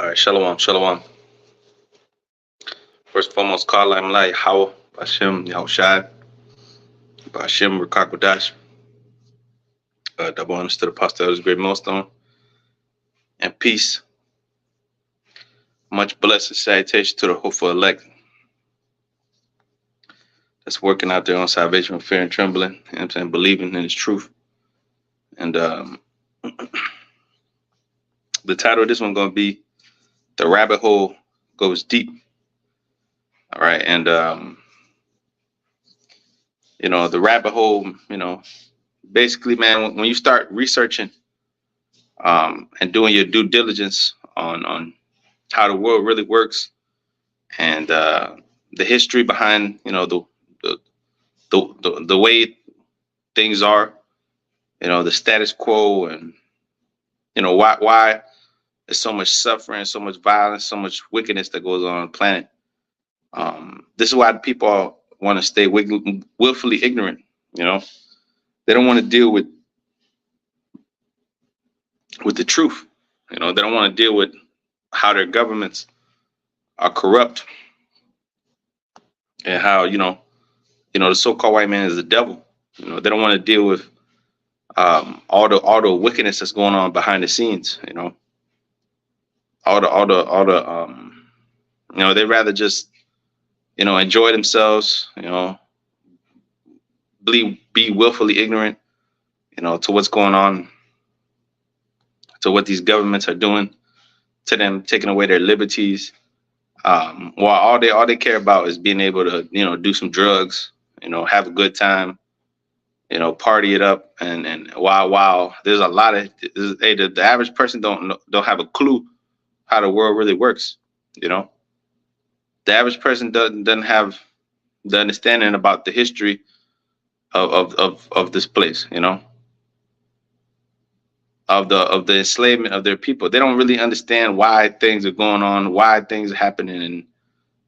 All right, shalom, shalom. First and foremost, call I'm like how Bashem Yahushai, Bashem Rakakwadash, double honors to the apostle of this great millstone, and peace. Much blessed salutation to the hopeful elect that's working out their own salvation with fear and trembling, you know what I'm saying, believing in his truth. And the title of this one going to be The Rabbit Hole Goes Deep. All right, and the rabbit hole, basically, man, when you start researching and doing your due diligence on how the world really works and the history behind, the way things are, the status quo, and why there's so much suffering, so much violence, so much wickedness that goes on the planet. This is why people want to stay willfully ignorant. They don't want to deal with the truth. They don't want to deal with how their governments are corrupt and how the so-called white man is the devil. They don't want to deal with all the wickedness that's going on behind the scenes. They'd rather just enjoy themselves. Be willfully ignorant. To what's going on, to what these governments are doing to them, taking away their liberties. While all they care about is being able to, do some drugs, have a good time, party it up, and while there's a lot of the average person don't have a clue how the world really works. The average person doesn't have the understanding about the history of this place, of the enslavement of their people. They don't really understand why things are going on, why things are happening.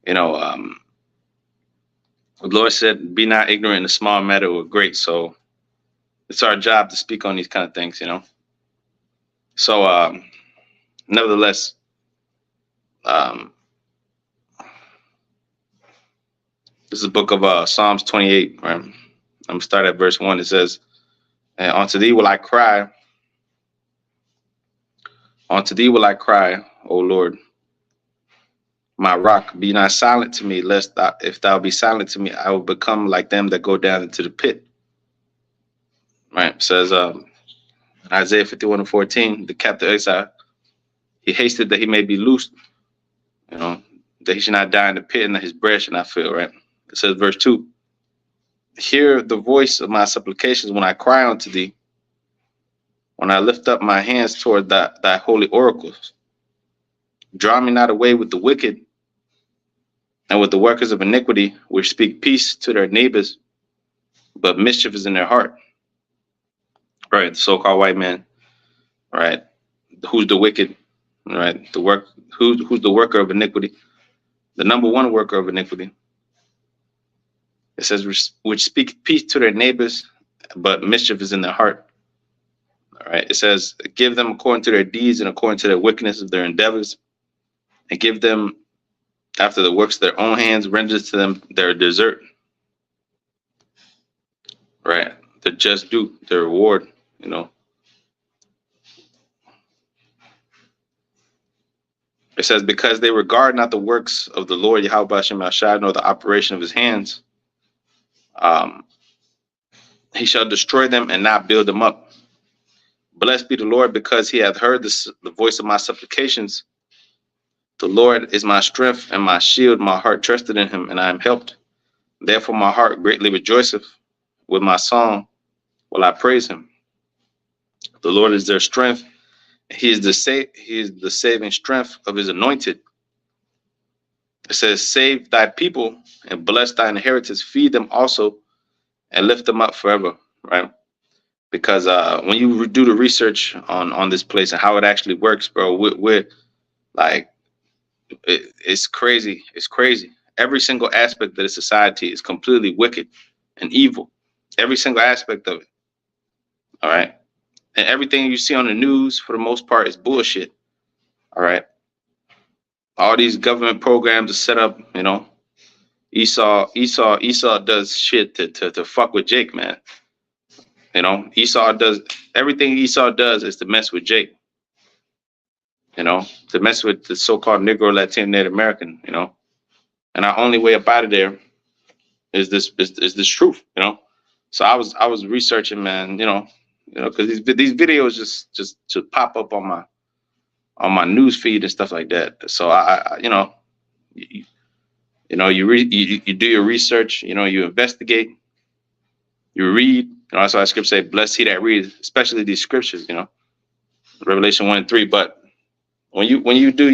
And the Lord said, be not ignorant in a small matter or great. So it's our job to speak on these kind of things, So nevertheless, this is the book of Psalms 28, right? I'm gonna start at verse 1. It says, and unto thee will I cry, O Lord, my rock. Be not silent to me, lest if thou be silent to me, I will become like them that go down into the pit. Right? It says Isaiah 51:14, the captive exile, he hasted that he may be loosed, that he should not die in the pit and that his bread should not fail. Right? It says verse 2, hear the voice of my supplications when I cry unto thee, when I lift up my hands toward thy holy oracles. Draw me not away with the wicked and with the workers of iniquity, which speak peace to their neighbors, but mischief is in their heart. Right, the so-called white man. Right, who's the wicked? Right, who's the worker of iniquity? The number one worker of iniquity. It says, which speak peace to their neighbors, but mischief is in their heart. All right, it says, give them according to their deeds and according to their wickedness of their endeavors, and give them after the works of their own hands, renders to them their desert. Right, the just due, their reward. It says, because they regard not the works of the Lord Yahweh Bashem Ashad, nor the operation of his hands, he shall destroy them and not build them up. Blessed be the Lord, because he hath heard the voice of my supplications. The Lord is my strength and my shield. My heart trusted in him, and I am helped. Therefore my heart greatly rejoiceth. With my song will I praise him. The Lord is their strength. He is the saving strength of his anointed. It says, save thy people and bless thy inheritance. Feed them also and lift them up forever. Right? Because when you do the research on this place and how it actually works, bro, we're like, it's crazy. It's crazy. Every single aspect of the society is completely wicked and evil. Every single aspect of it. All right. And everything you see on the news, for the most part, is bullshit. All right. All these government programs are set up, you know. Esau does shit to fuck with Jake, man. You know, Esau does everything Esau does is to mess with Jake. You know, to mess with the so-called Negro, Latino, Native American. You know, and our only way up out of there is this truth. You know, so I was researching, man. You know, because these videos just to pop up on my news feed and stuff like that. So I you know, you know, you do your research. You know, you investigate, you read. You know, that's why scripture say, "Blessed he that reads," especially these scriptures. You know, Revelation 1:3. But when you do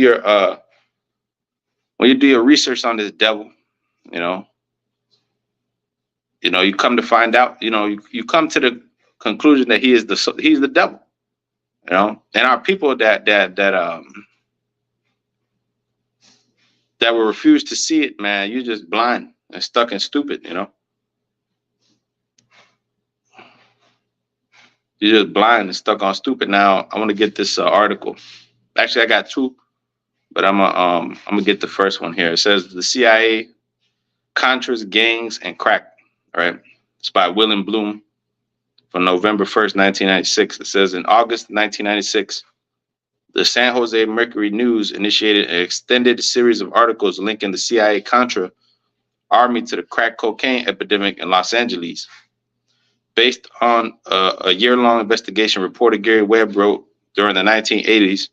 your research on this devil, you know, you come to find out, you come to the conclusion that he's the devil. You know, and our people that will refuse to see it, man, you're just blind and stuck and stupid. You know, you're just blind and stuck on stupid. Now I want to get this article. Actually, I got two, but I'm gonna get the first one here. It says the CIA, Contras, gangs, and crack. All right, it's by William Bloom from November 1st, 1996. It says in August 1996, the San Jose Mercury News initiated an extended series of articles linking the CIA Contra army to the crack cocaine epidemic in Los Angeles. Based on a year-long investigation, reporter Gary Webb wrote during the 1980s,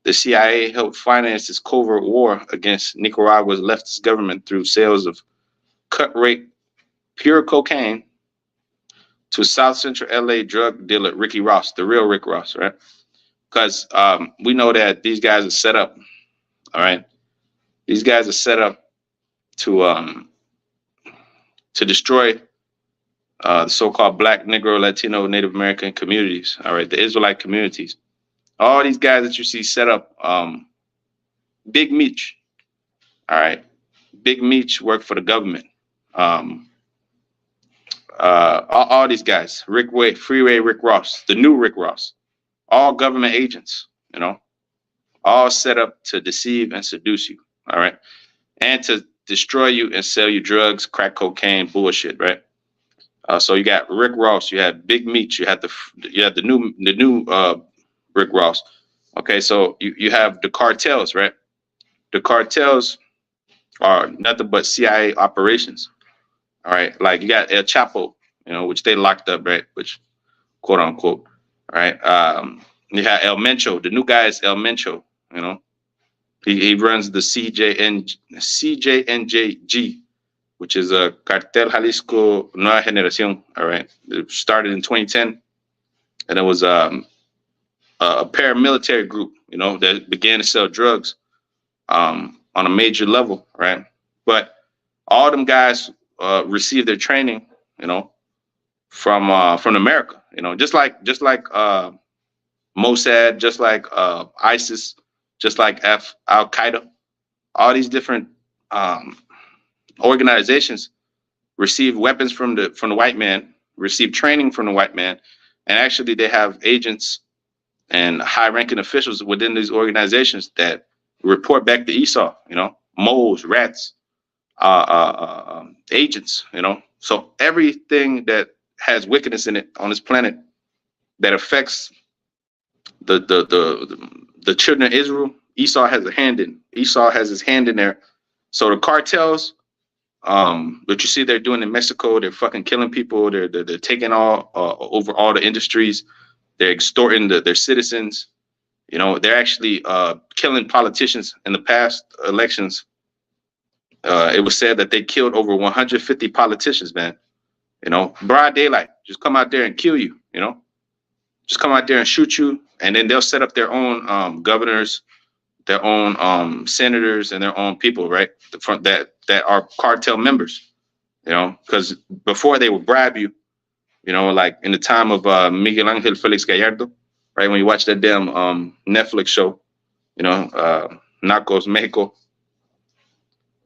the CIA helped finance its covert war against Nicaragua's leftist government through sales of cut-rate pure cocaine to South Central LA drug dealer Ricky Ross, the real Rick Ross, right? Because we know that these guys are set up, all right? These guys are set up to destroy the so-called Black, Negro, Latino, Native American communities, all right? The Israelite communities. All these guys that you see set up, Big Meech, all right? Big Meech worked for the government. All these guys, Freeway Rick Ross, the new Rick Ross, all government agents, you know, all set up to deceive and seduce you, all right, and to destroy you and sell you drugs, crack cocaine, bullshit, right? So you got Rick Ross, you had Big Meech, you had the new Rick Ross. Okay, so you have the cartels, right? The cartels are nothing but CIA operations. All right, like you got El Chapo, you know, which they locked up, right? Which, quote unquote, all right. You have El Mencho. The new guy is El Mencho. You know, he runs the CJNJG, which is a Cartel Jalisco Nueva Generación. All right, it started in 2010, and it was a paramilitary group, you know, that began to sell drugs on a major level, right? But all them guys receive their training, you know, from America, you know, just like Mossad, just like ISIS, just like Al Qaeda, all these different organizations receive weapons from the white man, receive training from the white man, and actually they have agents and high-ranking officials within these organizations that report back to Esau, you know, moles, rats, agents, you know. So everything that has wickedness in it on this planet that affects the children of Israel, Esau has a hand in. Esau has his hand in there. So the cartels, that you see they're doing in Mexico, they're fucking killing people. They're taking all over all the industries. They're extorting their citizens. You know, they're actually killing politicians in the past elections. It was said that they killed over 150 politicians, man. You know, broad daylight, just come out there and kill you, you know, just come out there and shoot you. And then they'll set up their own governors, their own senators, and their own people, right? That are cartel members, you know, because before they would bribe you, you know, like in the time of Miguel Angel Felix Gallardo, right? When you watch that damn Netflix show, you know, Narcos Mexico,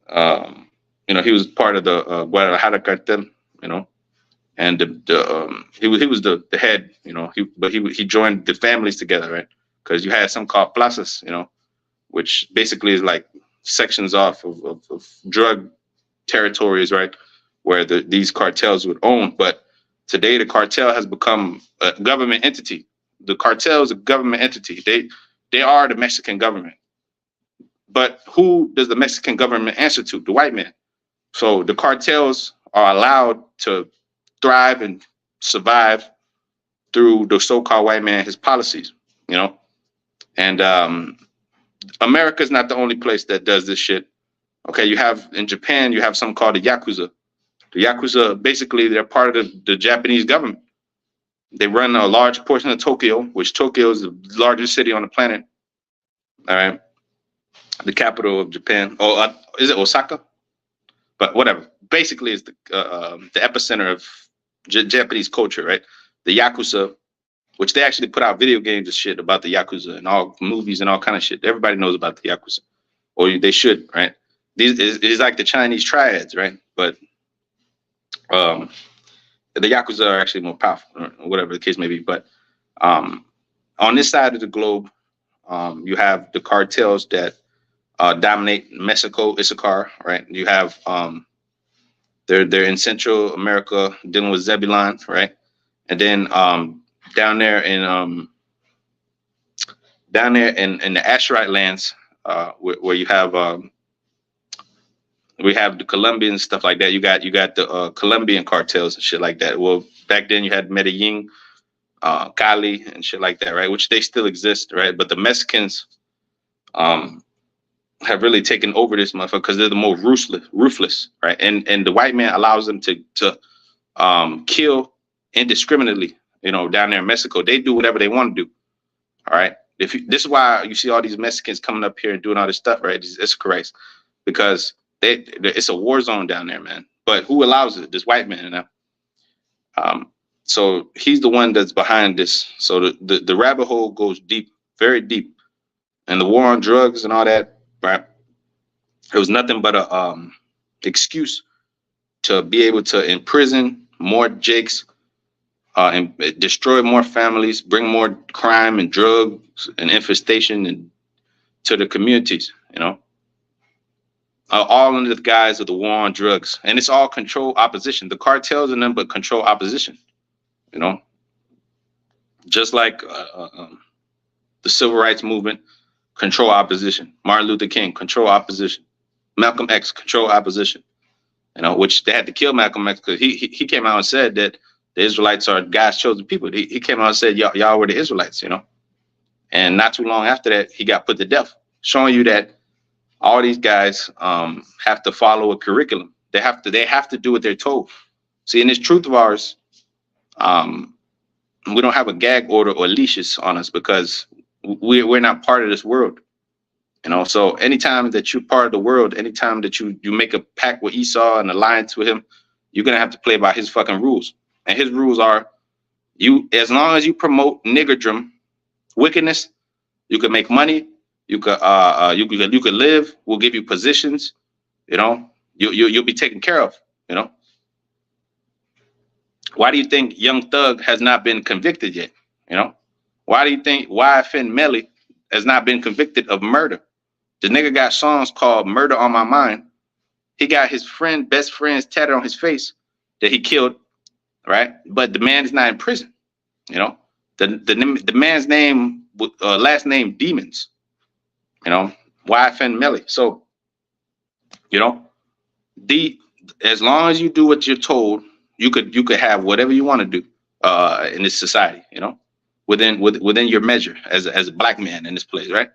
you know, he was part of the Guadalajara cartel, you know, and he was the head, you know, he joined the families together, right? Because you had some called plazas, you know, which basically is like sections off of drug territories, right, where these cartels would own. But today the cartel has become a government entity. The cartel is a government entity. They are the Mexican government. But who does the Mexican government answer to? The white man. So the cartels are allowed to thrive and survive through the so-called white man, his policies, you know. And America's not the only place that does this shit. Okay, you have in Japan, you have something called the Yakuza. The Yakuza, basically, they're part of the Japanese government. They run a large portion of Tokyo, which Tokyo is the largest city on the planet. All right, the capital of Japan. Oh, is it Osaka? But whatever. Basically, it's the epicenter of Japanese culture, right? The Yakuza, which they actually put out video games and shit about the Yakuza and all movies and all kind of shit. Everybody knows about the Yakuza, or they should, right? These is like the Chinese triads, right? But the Yakuza are actually more powerful, or whatever the case may be. But on this side of the globe, you have the cartels that dominate Mexico, Issacar, right? You have they're in Central America dealing with Zebulon, right? And then down there in the Asherite lands, where you have we have the Colombian stuff like that. You got the Colombian cartels and shit like that. Well, back then you had Medellin, Cali, and shit like that, right? Which they still exist, right? But the Mexicans have really taken over this motherfucker because they're the more ruthless, right? And the white man allows them to kill indiscriminately, you know, down there in Mexico. They do whatever they want to do. All right. This is why you see all these Mexicans coming up here and doing all this stuff, right? It's correct, because it's a war zone down there, man. But who allows it? This white man, you know. So he's the one that's behind this. So the rabbit hole goes deep, very deep, and the war on drugs and all that, right? It was nothing but a excuse to be able to imprison more Jakes, and destroy more families, bring more crime and drugs and infestation and to the communities, you know. All under the guise of the war on drugs. And it's all control opposition. The cartels are nothing but control opposition, you know. Just like the civil rights movement, control opposition. Martin Luther King, control opposition. Malcolm X, control opposition. You know, which they had to kill Malcolm X because he came out and said that the Israelites are God's chosen people. He came out and said, y'all were the Israelites, you know. And not too long after that, he got put to death, showing you that all these guys have to follow a curriculum. They have to do what they're told. See, in this truth of ours, we don't have a gag order or leashes on us because we're not part of this world. You know, so anytime that you're part of the world, anytime that you make a pact with Esau and alliance with him, you're gonna have to play by his fucking rules. And his rules are, as long as you promote niggerdom, wickedness, you can make money. You could live. We'll give you positions. You know, you'll be taken care of. You know. Why do you think Young Thug has not been convicted yet? You know, why do you think YFN Melly has not been convicted of murder? The nigga got songs called "Murder on My Mind." He got his best friend's tatted on his face that he killed, right? But the man is not in prison. You know, the man's name, last name Demons. You know, YFN Melly. So, you know, as long as you do what you're told, you could have whatever you want to do in this society. You know, within your measure as a black man in this place, right?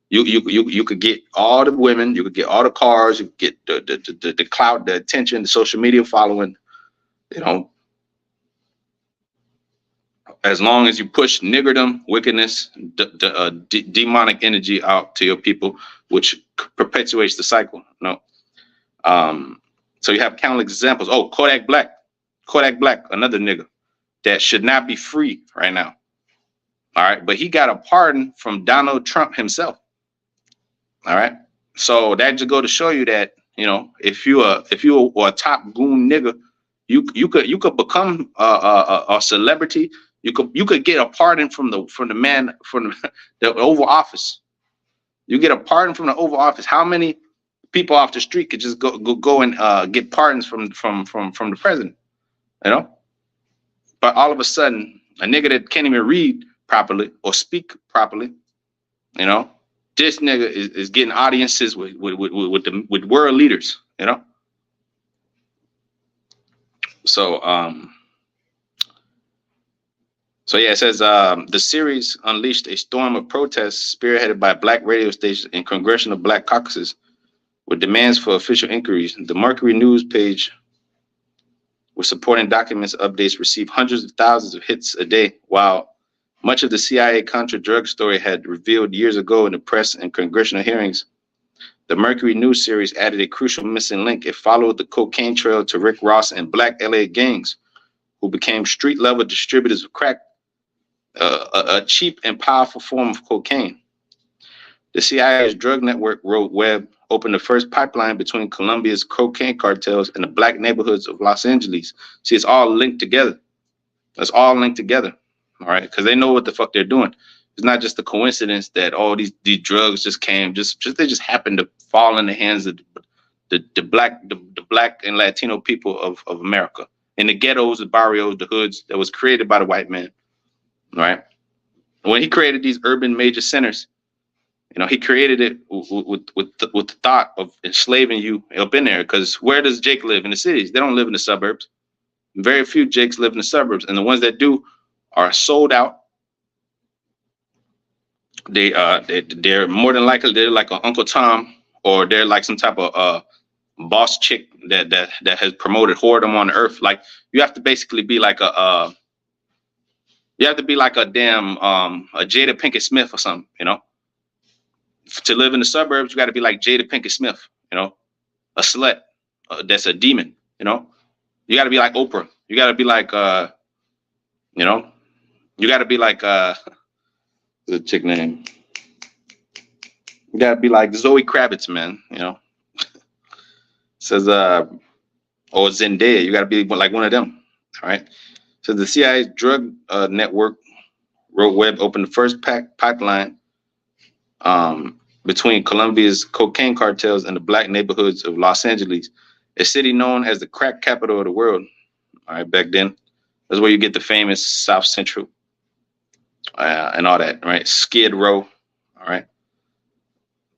You could get all the women, you could get all the cars, you could get the clout, the attention, the social media following. You know, as long as you push niggerdom, wickedness, demonic energy out to your people, which perpetuates the cycle. You know, so you have countless examples. Oh, Kodak Black, another nigga that should not be free right now. All right, but he got a pardon from Donald Trump himself. All right, so that just go to show you that, you know, if you are a top goon nigga, you could become a celebrity. You could get a pardon from the Oval Office. You get a pardon from the Oval Office. How many people off the street could just go and get pardons from the president? You know, but all of a sudden, a nigga that can't even read properly or speak properly, you know, this nigga is getting audiences with world leaders, you know. So yeah, it says the series unleashed a storm of protests spearheaded by black radio stations and congressional black caucuses with demands for official inquiries. The Mercury News page with supporting documents updates received hundreds of thousands of hits a day, while much of the CIA Contra drug story had revealed years ago in the press and congressional hearings. The Mercury News series added a crucial missing link. It followed the cocaine trail to Rick Ross and black LA gangs who became street-level distributors of crack, a cheap and powerful form of cocaine. The CIA's drug network, Rogue Web, opened the first pipeline between Colombia's cocaine cartels and the black neighborhoods of Los Angeles. See, it's all linked together. It's all linked together, all right? Because they know what the fuck they're doing. It's not just a coincidence that all these drugs just came, they just happened to fall in the hands of the black and Latino people of America, in the ghettos, the barrios, the hoods that was created by the white man, all right? When he created these urban major centers, you know, he created it with the thought of enslaving you up in there. Because where does Jake live? In the cities. They don't live in the suburbs. Very few Jakes live in the suburbs, and the ones that do are sold out. They're more than likely they're like an Uncle Tom, or they're like some type of boss chick that has promoted whoredom on the earth. Like, you have to basically be like a damn a Jada Pinkett Smith or something, you know. To live in the suburbs, you got to be like Jada Pinkett Smith, you know, a slut that's a demon, you know. You got to be like Oprah. You got to be like, you know, you got to be like the chick name. You got to be like Zoe Kravitz, man, you know. Says, or Zendaya. You got to be like one of them, all right. So the CIA's drug network, Rogue Web, opened the first pipeline between Colombia's cocaine cartels and the black neighborhoods of Los Angeles, a city known as the crack capital of the world. All right, back then, that's where you get the famous South Central and all that, right? Skid Row, all right.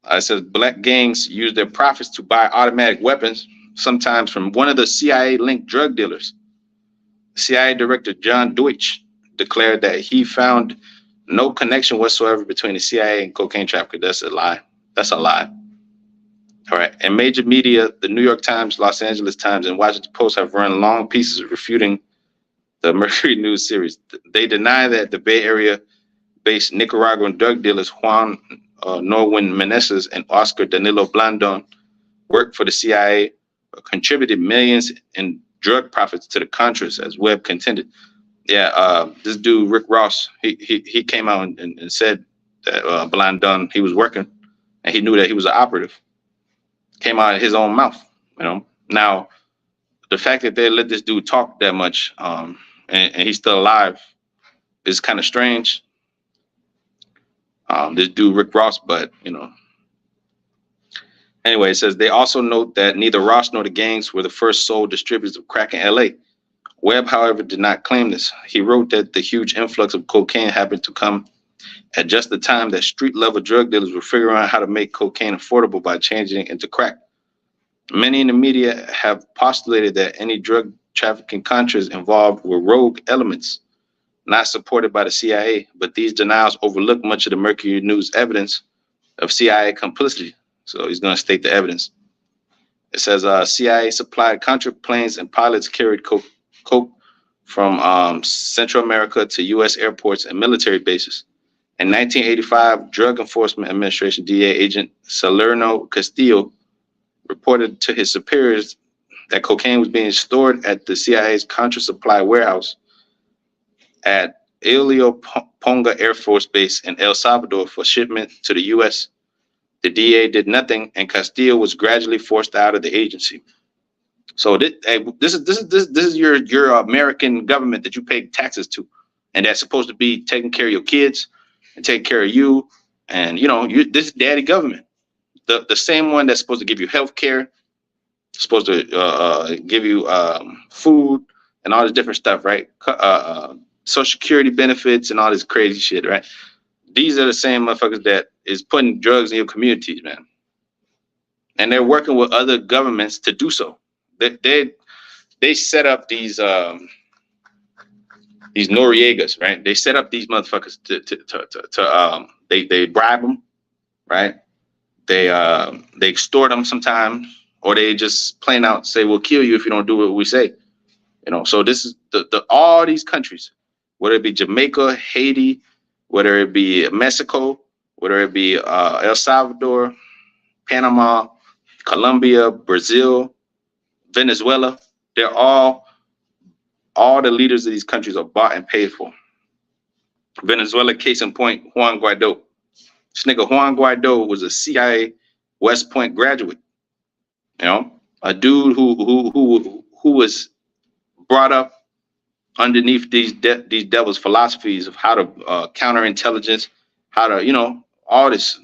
It says black gangs use their profits to buy automatic weapons, sometimes from one of the CIA-linked drug dealers. CIA Director John Deutsch declared that he found no connection whatsoever between the CIA and cocaine trafficking. That's a lie. That's a lie. All right. And major media, the New York Times, Los Angeles Times, and Washington Post have run long pieces refuting the Mercury News series. They deny that the Bay Area-based Nicaraguan drug dealers Juan Norwin Meneses and Oscar Danilo Blandon worked for the CIA, contributed millions in drug profits to the Contras, as Webb contended. Yeah, this dude Rick Ross, he came out and said that Blandon, he was working, and he knew that he was an operative. Came out of his own mouth, you know. Now, the fact that they let this dude talk that much, and he's still alive, is kind of strange. This dude Rick Ross, but you know. Anyway, it says they also note that neither Ross nor the gangs were the first sole distributors of crack in LA. Webb, however, did not claim this. He wrote that the huge influx of cocaine happened to come at just the time that street-level drug dealers were figuring out how to make cocaine affordable by changing it into crack. Many in the media have postulated that any drug trafficking Contras involved were rogue elements, not supported by the CIA, but these denials overlook much of the Mercury News evidence of CIA complicity. So he's going to state the evidence. It says CIA supplied Contra planes and pilots carried coke from Central America to U.S. airports and military bases. In 1985, Drug Enforcement Administration DEA agent Salerno Castillo reported to his superiors that cocaine was being stored at the CIA's Contra supply warehouse at Elio Ponga Air Force Base in El Salvador for shipment to the U.S. The DEA did nothing, and Castillo was gradually forced out of the agency. So this is your American government that you pay taxes to, and that's supposed to be taking care of your kids and taking care of you And this daddy government, the same one that's supposed to give you health care, supposed to give you food and all this different stuff, right? Social security benefits and all this crazy shit, right? These are the same motherfuckers that is putting drugs in your communities, man. And they're working with other governments to do so. They set up these Noriegas, right? They set up these motherfuckers to they bribe them, right? They extort them sometimes, or they just plain out say we'll kill you if you don't do what we say. So this is all these countries, whether it be Jamaica, Haiti, whether it be Mexico, whether it be El Salvador, Panama, Colombia, Brazil, Venezuela, they're all the leaders of these countries are bought and paid for. Venezuela, case in point, Juan Guaido. This nigga Juan Guaido was a CIA West Point graduate. A dude who was brought up underneath these devils' philosophies of how to counterintelligence, how to all this,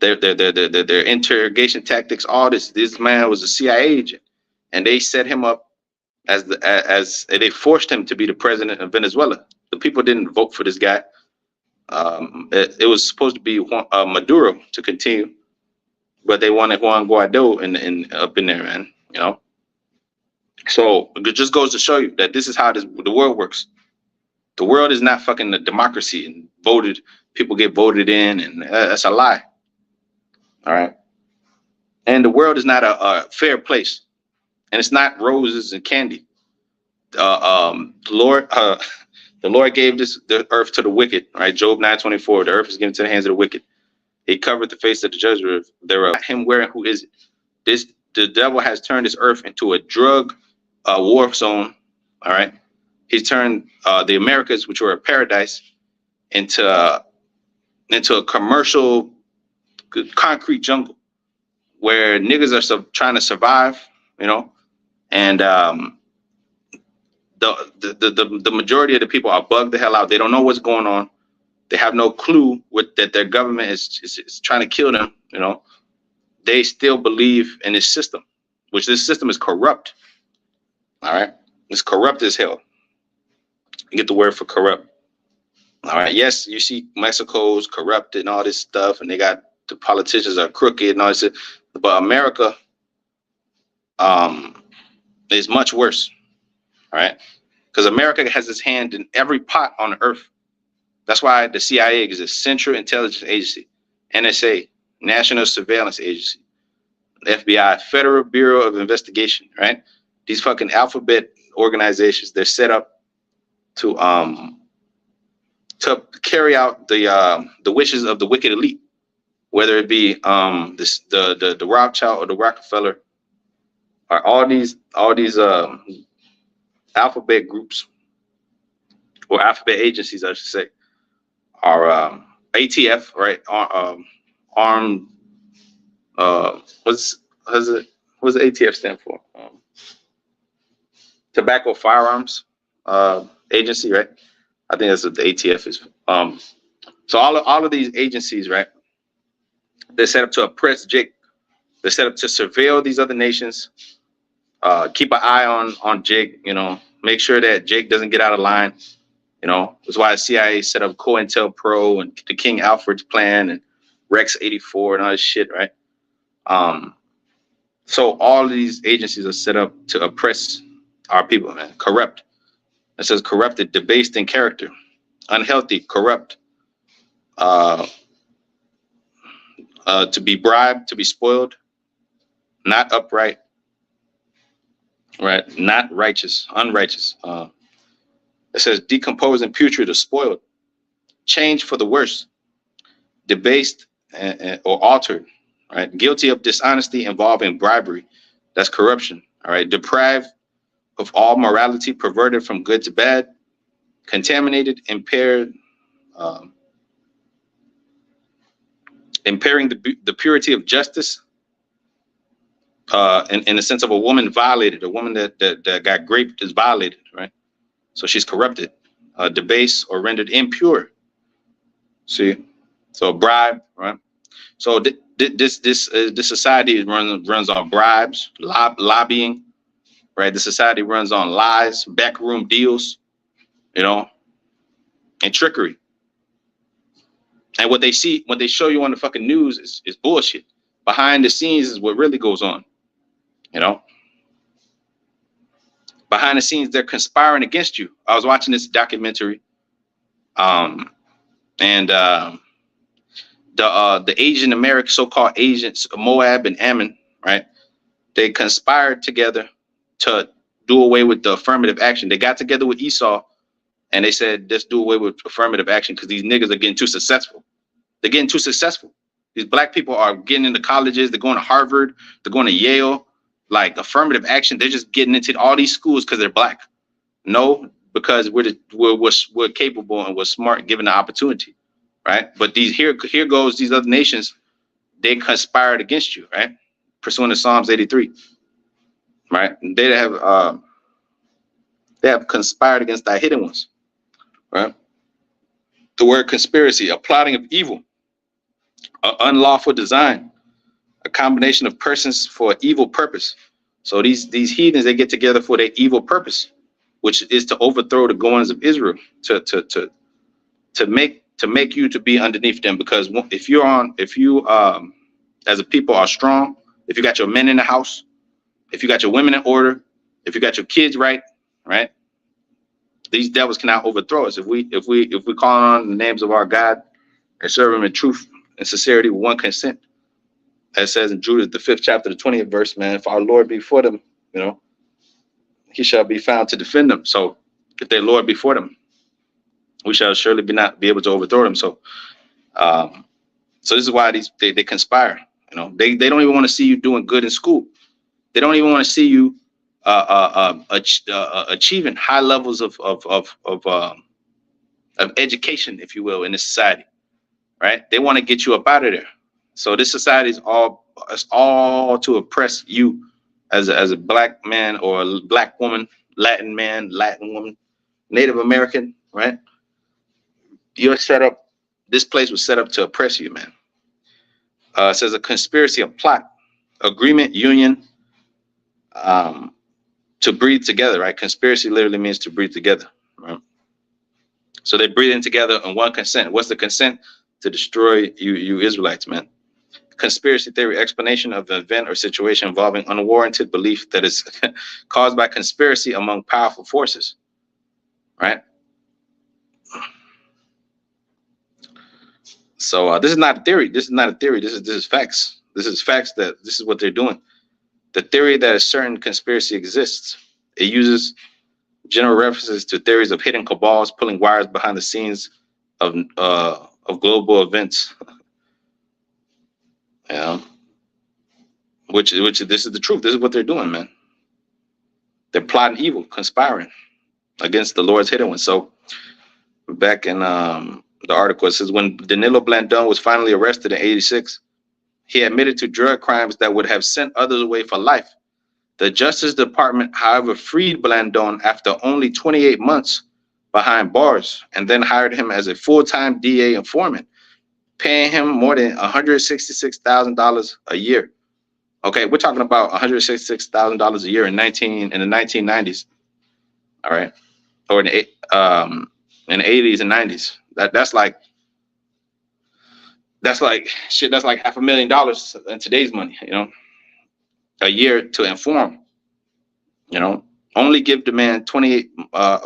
their interrogation tactics, all this. This man was a CIA agent, and they set him up as they forced him to be the president of Venezuela. The people didn't vote for this guy. It was supposed to be Maduro to continue, but they wanted Juan Guaido up in there, man. So it just goes to show you that this is how the world works. The world is not fucking a democracy and people get voted in, and that's a lie. All right. And the world is not a fair place, and it's not roses and candy. The Lord gave the earth to the wicked, right? Job 9:24. The earth is given to the hands of the wicked. He covered the face of the judge thereof. Him wearing who is it? The devil has turned this earth into a drug war zone. All right. He's turned the Americas, which were a paradise, into a commercial concrete jungle where niggas are trying to survive, and the majority of the people are bugged the hell out. They don't know what's going on. They have no clue that their government is trying to kill them. They still believe in this system, which this system is corrupt. All right. It's corrupt as hell. You get the word for corrupt. All right. Yes, you see Mexico's corrupted and all this stuff, and they got the politicians are crooked and all this, but America is much worse. All right. Because America has its hand in every pot on the earth. That's why the CIA is a Central Intelligence Agency, NSA, National Surveillance Agency, FBI, Federal Bureau of Investigation, right? These fucking alphabet organizations, they're set up to carry out the wishes of the wicked elite, whether it be the Rothschild or the Rockefeller, or all these alphabet groups or alphabet agencies, I should say, are ATF, right? Armed. What's the ATF stand for? Tobacco Firearms Agency, right? I think that's what the ATF is. So all of these agencies, right? They're set up to oppress Jake. They're set up to surveil these other nations. Keep an eye on Jake. Make sure that Jake doesn't get out of line. That's why the CIA set up COINTELPRO and the King Alfred's plan and Rex 84 and all this shit, right? So all of these agencies are set up to oppress our people, man. Corrupt. It says corrupted, debased in character, unhealthy, corrupt, to be bribed, to be spoiled, not upright, right? Not righteous, unrighteous. It says decomposed and putrid or spoiled, changed for the worse, debased or altered, right? Guilty of dishonesty involving bribery. That's corruption, all right? Deprived of all morality, perverted from good to bad, contaminated, impaired, impairing the purity of justice, in the sense of a woman violated, a woman that got raped is violated, right? So she's corrupted, debased or rendered impure. See, So bribe, right? So this society runs on bribes, lobbying, right? The society runs on lies, backroom deals, you know, and trickery. And what they show you on the fucking news is bullshit. Behind the scenes is what really goes on, you know. Behind the scenes, they're conspiring against you. I was watching this documentary, and the Asian American, so-called Asians, Moab and Ammon, right? They conspired together to do away with the affirmative action. They got together with Esau, and they said, let's do away with affirmative action because these niggas are getting too successful. They're getting too successful. These black people are getting into colleges. They're going to Harvard. They're going to Yale. Like affirmative action, they're just getting into all these schools because they're black. No, because we're capable and we're smart given the opportunity, right? But here goes these other nations. They conspired against you, right? Pursuant to Psalms 83, right? And they have conspired against thy hidden ones, right? The word conspiracy, a plotting of evil, an unlawful design, a combination of persons for an evil purpose. So these heathens, they get together for their evil purpose, which is to overthrow the goings of Israel, to make you to be underneath them. Because if you as a people are strong, if you got your men in the house, if you got your women in order, if you got your kids right, these devils cannot overthrow us. If we call on the names of our God and serve him in truth and sincerity with one consent, as says in Jude, the 5th chapter, the 20th verse, man, if our Lord be for them, you know, he shall be found to defend them. So if their Lord be for them, we shall surely not be able to overthrow them. So so this is why they conspire. You know, they don't even want to see you doing good in school. They don't even want to see you achieving high levels of education, if you will, in this society, right? They want to get you up out of there. So this society is all to oppress you as a black man or a black woman, Latin man, Latin woman, Native American, right? You're set up. This place was set up to oppress you, man. It says a conspiracy, a plot, agreement, union, to breathe together, right? Conspiracy literally means to breathe together, right? So they're breathing together on one consent. What's the consent? To destroy you Israelites, man. Conspiracy theory, explanation of an event or situation involving unwarranted belief that is caused by conspiracy among powerful forces, right? So this is not a theory. This is not a theory. This is facts. This is facts that this is what they're doing. The theory that a certain conspiracy exists, it uses general references to theories of hidden cabals pulling wires behind the scenes of global events. Yeah, which this is the truth. This is what they're doing, man. They're plotting evil, conspiring against the Lord's hidden ones. So back in the article, it says when Danilo Blandón was finally arrested in '86, he admitted to drug crimes that would have sent others away for life. The Justice Department, however, freed Blandón after only 28 months behind bars, and then hired him as a full-time DA informant, paying him more than $166,000 a year. Okay, we're talking about $166,000 a year in the 1990s. All right, or in the 80s and 90s. That's like shit. That's like $500,000 in today's money. You know, a year to inform. You know, only give the man 28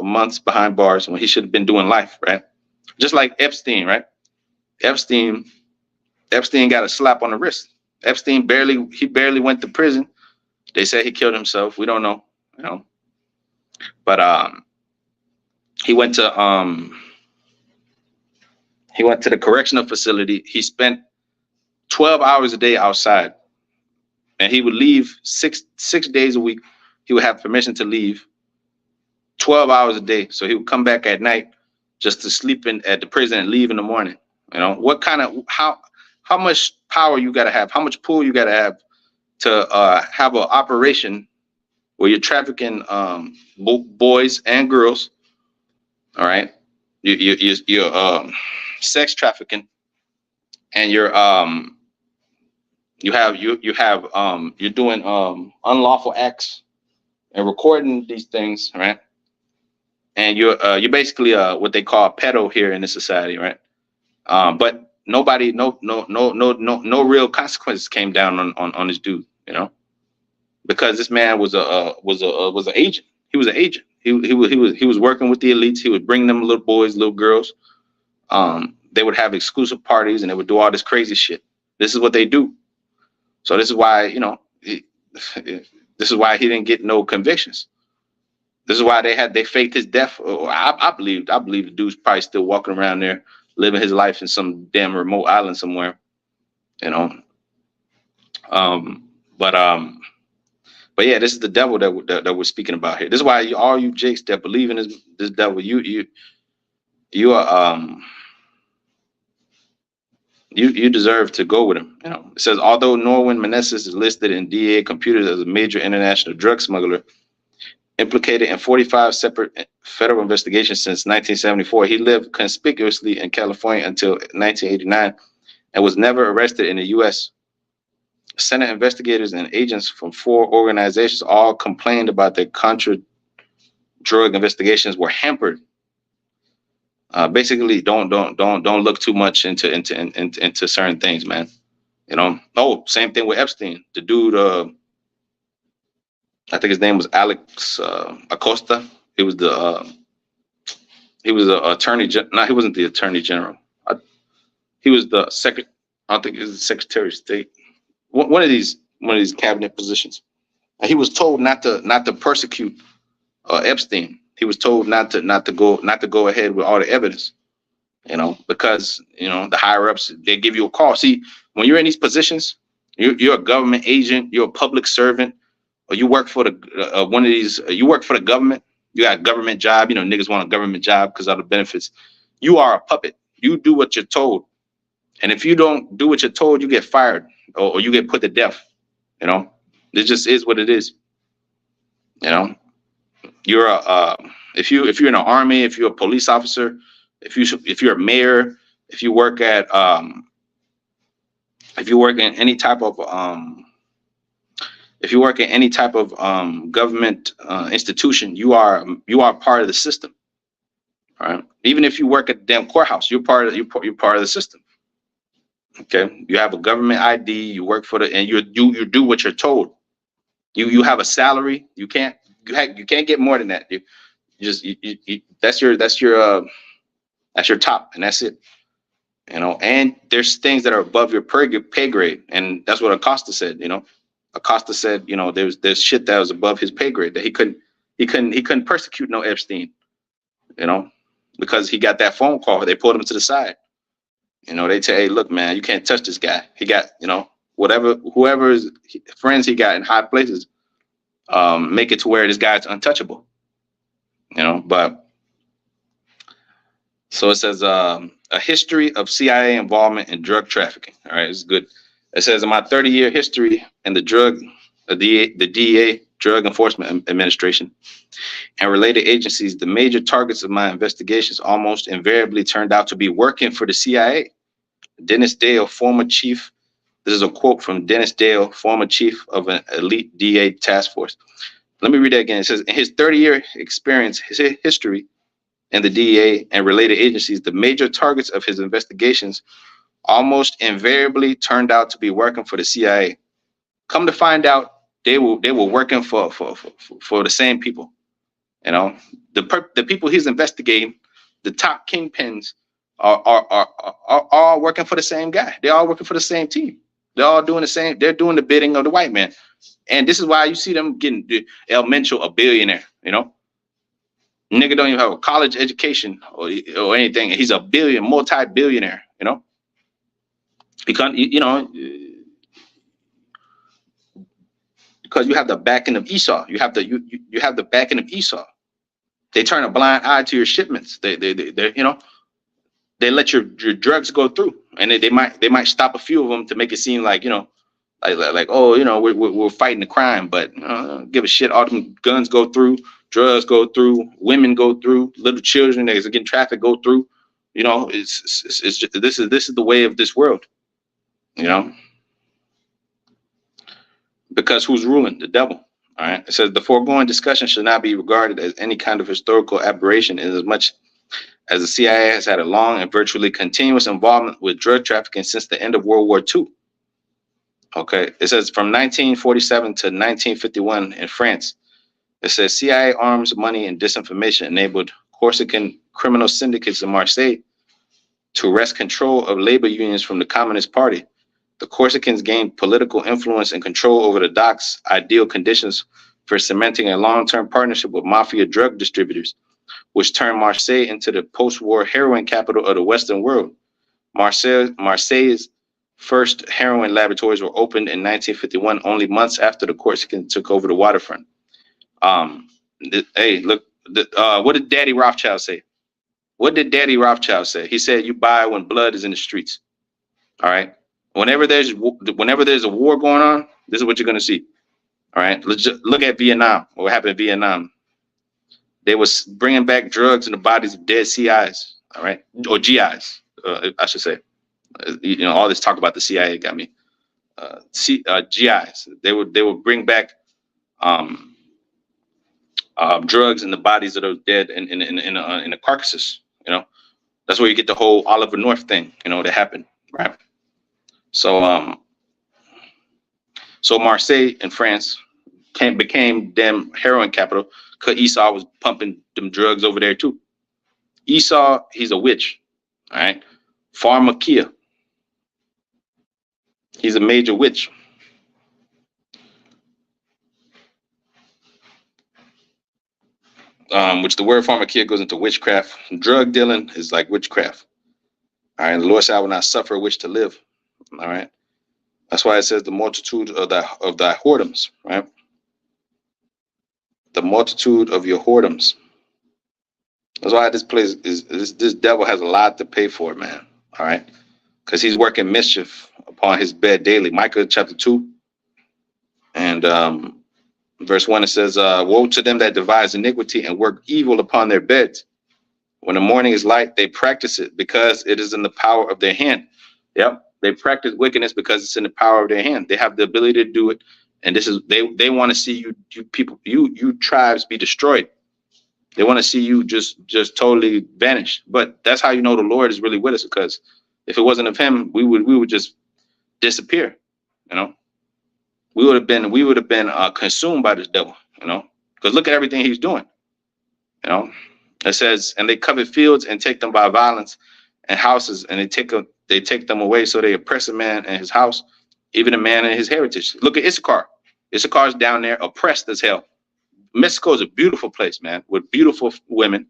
months behind bars when he should have been doing life, right? Just like Epstein, right? Epstein got a slap on the wrist. Epstein barely went to prison. They said he killed himself. We don't know, you know. But he went to the correctional facility. He spent 12 hours a day outside, and he would leave six days a week. He would have permission to leave 12 hours a day. So he would come back at night just to sleep at the prison and leave in the morning. You know, what kind of how much power you got to have, how much pull you got to have to have an operation where you're trafficking boys and girls. All right, you're sex trafficking and you're you're doing unlawful acts and recording these things, right? And you're basically what they call a pedo here in this society, right? But nobody, no real consequences came down on this dude, you know, because this man was an agent. He was an agent. He was working with the elites. He would bring them little boys, little girls. They would have exclusive parties and they would do all this crazy shit. This is what they do. So this is why, you know, this is why he didn't get no convictions. This is why they faked his death. I believe the dude's probably still walking around there, living his life in some damn remote island somewhere, you know. But yeah, this is the devil that we're speaking about here. This is why all you jakes that believe in this devil, you are you deserve to go with him. You know, it says although Norwin Meneses is listed in DEA computers as a major international drug smuggler, implicated in 45 separate federal investigations since 1974, he lived conspicuously in California until 1989 and was never arrested in the U.S. Senate investigators and agents from 4 organizations all complained about their contra drug investigations were hampered. Basically, don't look too much into certain things, man. You know. Oh, same thing with Epstein. The dude, I think his name was Alex Acosta. He was the attorney. No, he wasn't the attorney general. He was the secretary. I don't think he was the secretary of state. One of these cabinet positions. He was told not to persecute Epstein. He was told not to go ahead with all the evidence, you know, because, you know, the higher ups, they give you a call. See, when you're in these positions, you're a government agent, you're a public servant, or you work for the one of these. You work for the government. You got a government job. You know, niggas want a government job because of the benefits. You are a puppet. You do what you're told, and if you don't do what you're told, you get fired or you get put to death. You know, it just is what it is. You know. You're if you're in the army, if you're a police officer, if you're a mayor, if you work in any type of government institution, you are part of the system. All right. Even if you work at the damn courthouse, you're part of the system. Okay. You have a government ID. You work for and you do what you're told. You have a salary. You can't get more than that. That's your top, and that's it. You know, and there's things that are above your pay grade, and that's what Acosta said. You know, Acosta said, you know, there's shit that was above his pay grade that he couldn't persecute no Epstein. You know, because he got that phone call. They pulled him to the side. You know, they say, hey, look, man, you can't touch this guy. He got, you know, whoever's friends he got in high places. Make it to where this guy's untouchable, you know. But so it says a history of CIA involvement in drug trafficking. All right, it's good. It says in my 30-year history in the DEA, Drug Enforcement Administration, and related agencies, the major targets of my investigations almost invariably turned out to be working for the CIA. Dennis Dale, former chief. This is a quote from Dennis Dale, former chief of an elite DEA task force. Let me read that again. It says, in his 30-year experience, his history in the DEA and related agencies, the major targets of his investigations almost invariably turned out to be working for the CIA. Come to find out, they were working for the same people. You know, the people he's investigating, the top kingpins are all working for the same guy. They're all working for the same team. They're all doing the same. They're doing the bidding of the white man. And this is why you see them getting El Mencho, a billionaire, you know. Nigga don't even have a college education or anything. He's a multi-billionaire, you know. Because, you know, because you have the backing of Esau. You have the backing of Esau. They turn a blind eye to your shipments. They you know, they let your drugs go through, and they might stop a few of them to make it seem like, you know, like oh, you know, we're fighting the crime, but give a shit. All them guns go through, drugs go through, women go through, little children that are getting trafficked go through. You know, it's just, this is the way of this world. You know, because who's ruling? The devil. All right. It says the foregoing discussion should not be regarded as any kind of historical aberration, in as much as the CIA has had a long and virtually continuous involvement with drug trafficking since the end of World War II. Okay. It says from 1947 to 1951 in France. It says CIA arms, money, and disinformation enabled Corsican criminal syndicates in Marseille to wrest control of labor unions from the Communist Party. The Corsicans gained political influence and control over the docks, ideal conditions for cementing a long-term partnership with mafia drug distributors, which turned Marseille into the post-war heroin capital of the Western world. Marseille's first heroin laboratories were opened in 1951, only months after the Corsicans took over the waterfront. Hey, look, what did Daddy Rothschild say? What did Daddy Rothschild say? He said, "You buy when blood is in the streets." All right. Whenever there's a war going on, this is what you're gonna see. All right. Let's just look at Vietnam. What happened in Vietnam? They was bringing back drugs in the bodies of dead CIs. All right, or GIs, I should say. You know, all this talk about the CIA got me. GIs. They would bring back drugs in the bodies of those dead in the carcasses. You know, that's where you get the whole Oliver North thing. You know, that happened, right? So so Marseille in France became damn heroin capital because Esau was pumping them drugs over there too. Esau, he's a witch, all right? Pharmakia, he's a major witch. Which the word pharmakia goes into witchcraft. Drug dealing is like witchcraft. All right, the Lord said, "I will not suffer a witch to live." All right, that's why it says the multitude of thy whoredoms, right? The multitude of your whoredoms. That's why this place is this devil has a lot to pay for, man. All right, because he's working mischief upon his bed daily. Micah chapter 2 and verse 1, it says, "Woe to them that devise iniquity and work evil upon their beds. When the morning is light, they practice it because it is in the power of their hand." Yep, they practice wickedness because it's in the power of their hand. They have the ability to do it, and this is they want to see you tribes be destroyed. They want to see you just totally vanish. But that's how you know the Lord is really with us, because if it wasn't of Him, we would just disappear. You know, we would have been consumed by this devil. You know, because look at everything he's doing. You know, it says, "And they covet fields and take them by violence, and houses, and they take them away. So they oppress a man and his house, even a man and his heritage." Look at Issachar. Issachar's down there oppressed as hell. Mexico is a beautiful place, man, with beautiful women,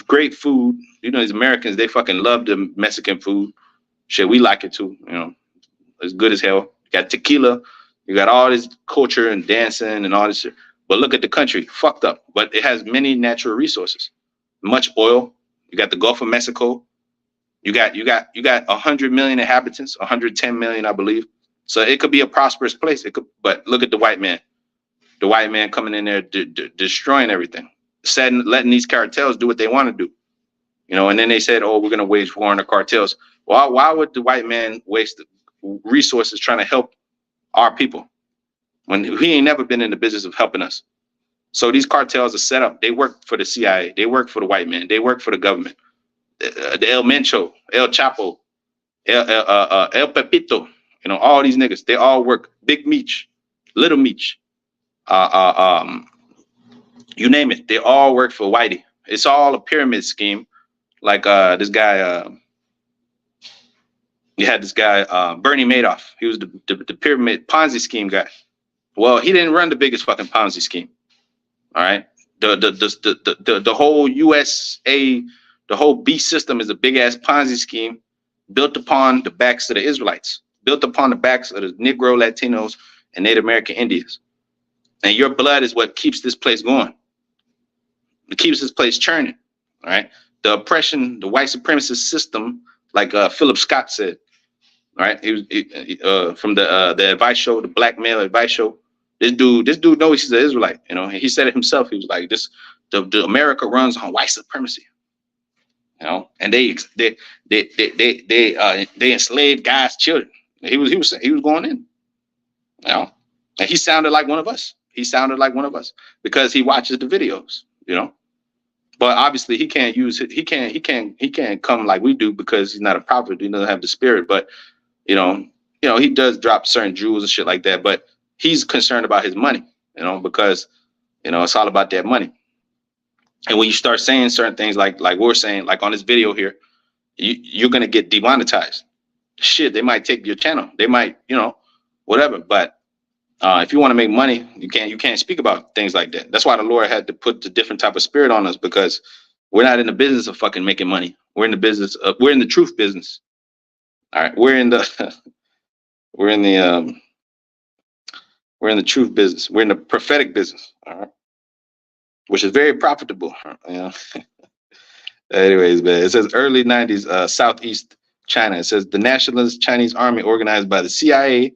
great food. You know, these Americans, they fucking love the Mexican food. Shit, we like it too. You know, it's good as hell. You got tequila, you got all this culture and dancing and all this shit. But look at the country, fucked up. But it has many natural resources, much oil. You got the Gulf of Mexico. You got 100 million inhabitants, 110 million, I believe. So it could be a prosperous place. It could, but look at the white man. The white man coming in there destroying everything, letting these cartels do what they want to do. You know, and then they said, "Oh, we're gonna wage war on the cartels." Well, why would the white man waste resources trying to help our people when he ain't never been in the business of helping us? So these cartels are set up. They work for the CIA. They work for the white man. They work for the government. The El Mencho, El Chapo, El Pepito, you know, all these niggas, they all work. Big Meech, Little Meech, you name it, they all work for Whitey. It's all a pyramid scheme. Like this guy, you had this guy, Bernie Madoff. He was the pyramid Ponzi scheme guy. Well, he didn't run the biggest fucking Ponzi scheme. All right, the whole USA. The whole beast system is a big ass Ponzi scheme built upon the backs of the Israelites, built upon the backs of the Negro, Latinos, and Native American Indians. And your blood is what keeps this place going. It keeps this place churning. All right. The oppression, the white supremacist system, like Philip Scott said, all right. He was from the advice show, the Black Male Advice Show. This dude knows he's an Israelite. You know, he said it himself. He was like, the America runs on white supremacy. you know, and they enslaved guys' children. He was going in, you know, and he sounded like one of us. He sounded like one of us because he watches the videos, you know. But obviously he can't use it. He can't come like we do because he's not a prophet. He doesn't have the spirit. But you know, he does drop certain jewels and shit like that. But he's concerned about his money, you know, because it's all about that money. And when you start saying certain things like we're saying, like on this video here, you're gonna get demonetized. Shit, they might take your channel. They might, whatever. But if you want to make money, you can't speak about things like that. That's why the Lord had to put the different type of spirit on us, because we're not in the business of fucking making money. We're in the business of, we're in the truth business. All right, we're in the we're in the truth business. We're in the prophetic business. All right, which is very profitable. You know. Anyways, man, it says early 90s, Southeast China. It says the nationalist Chinese army organized by the CIA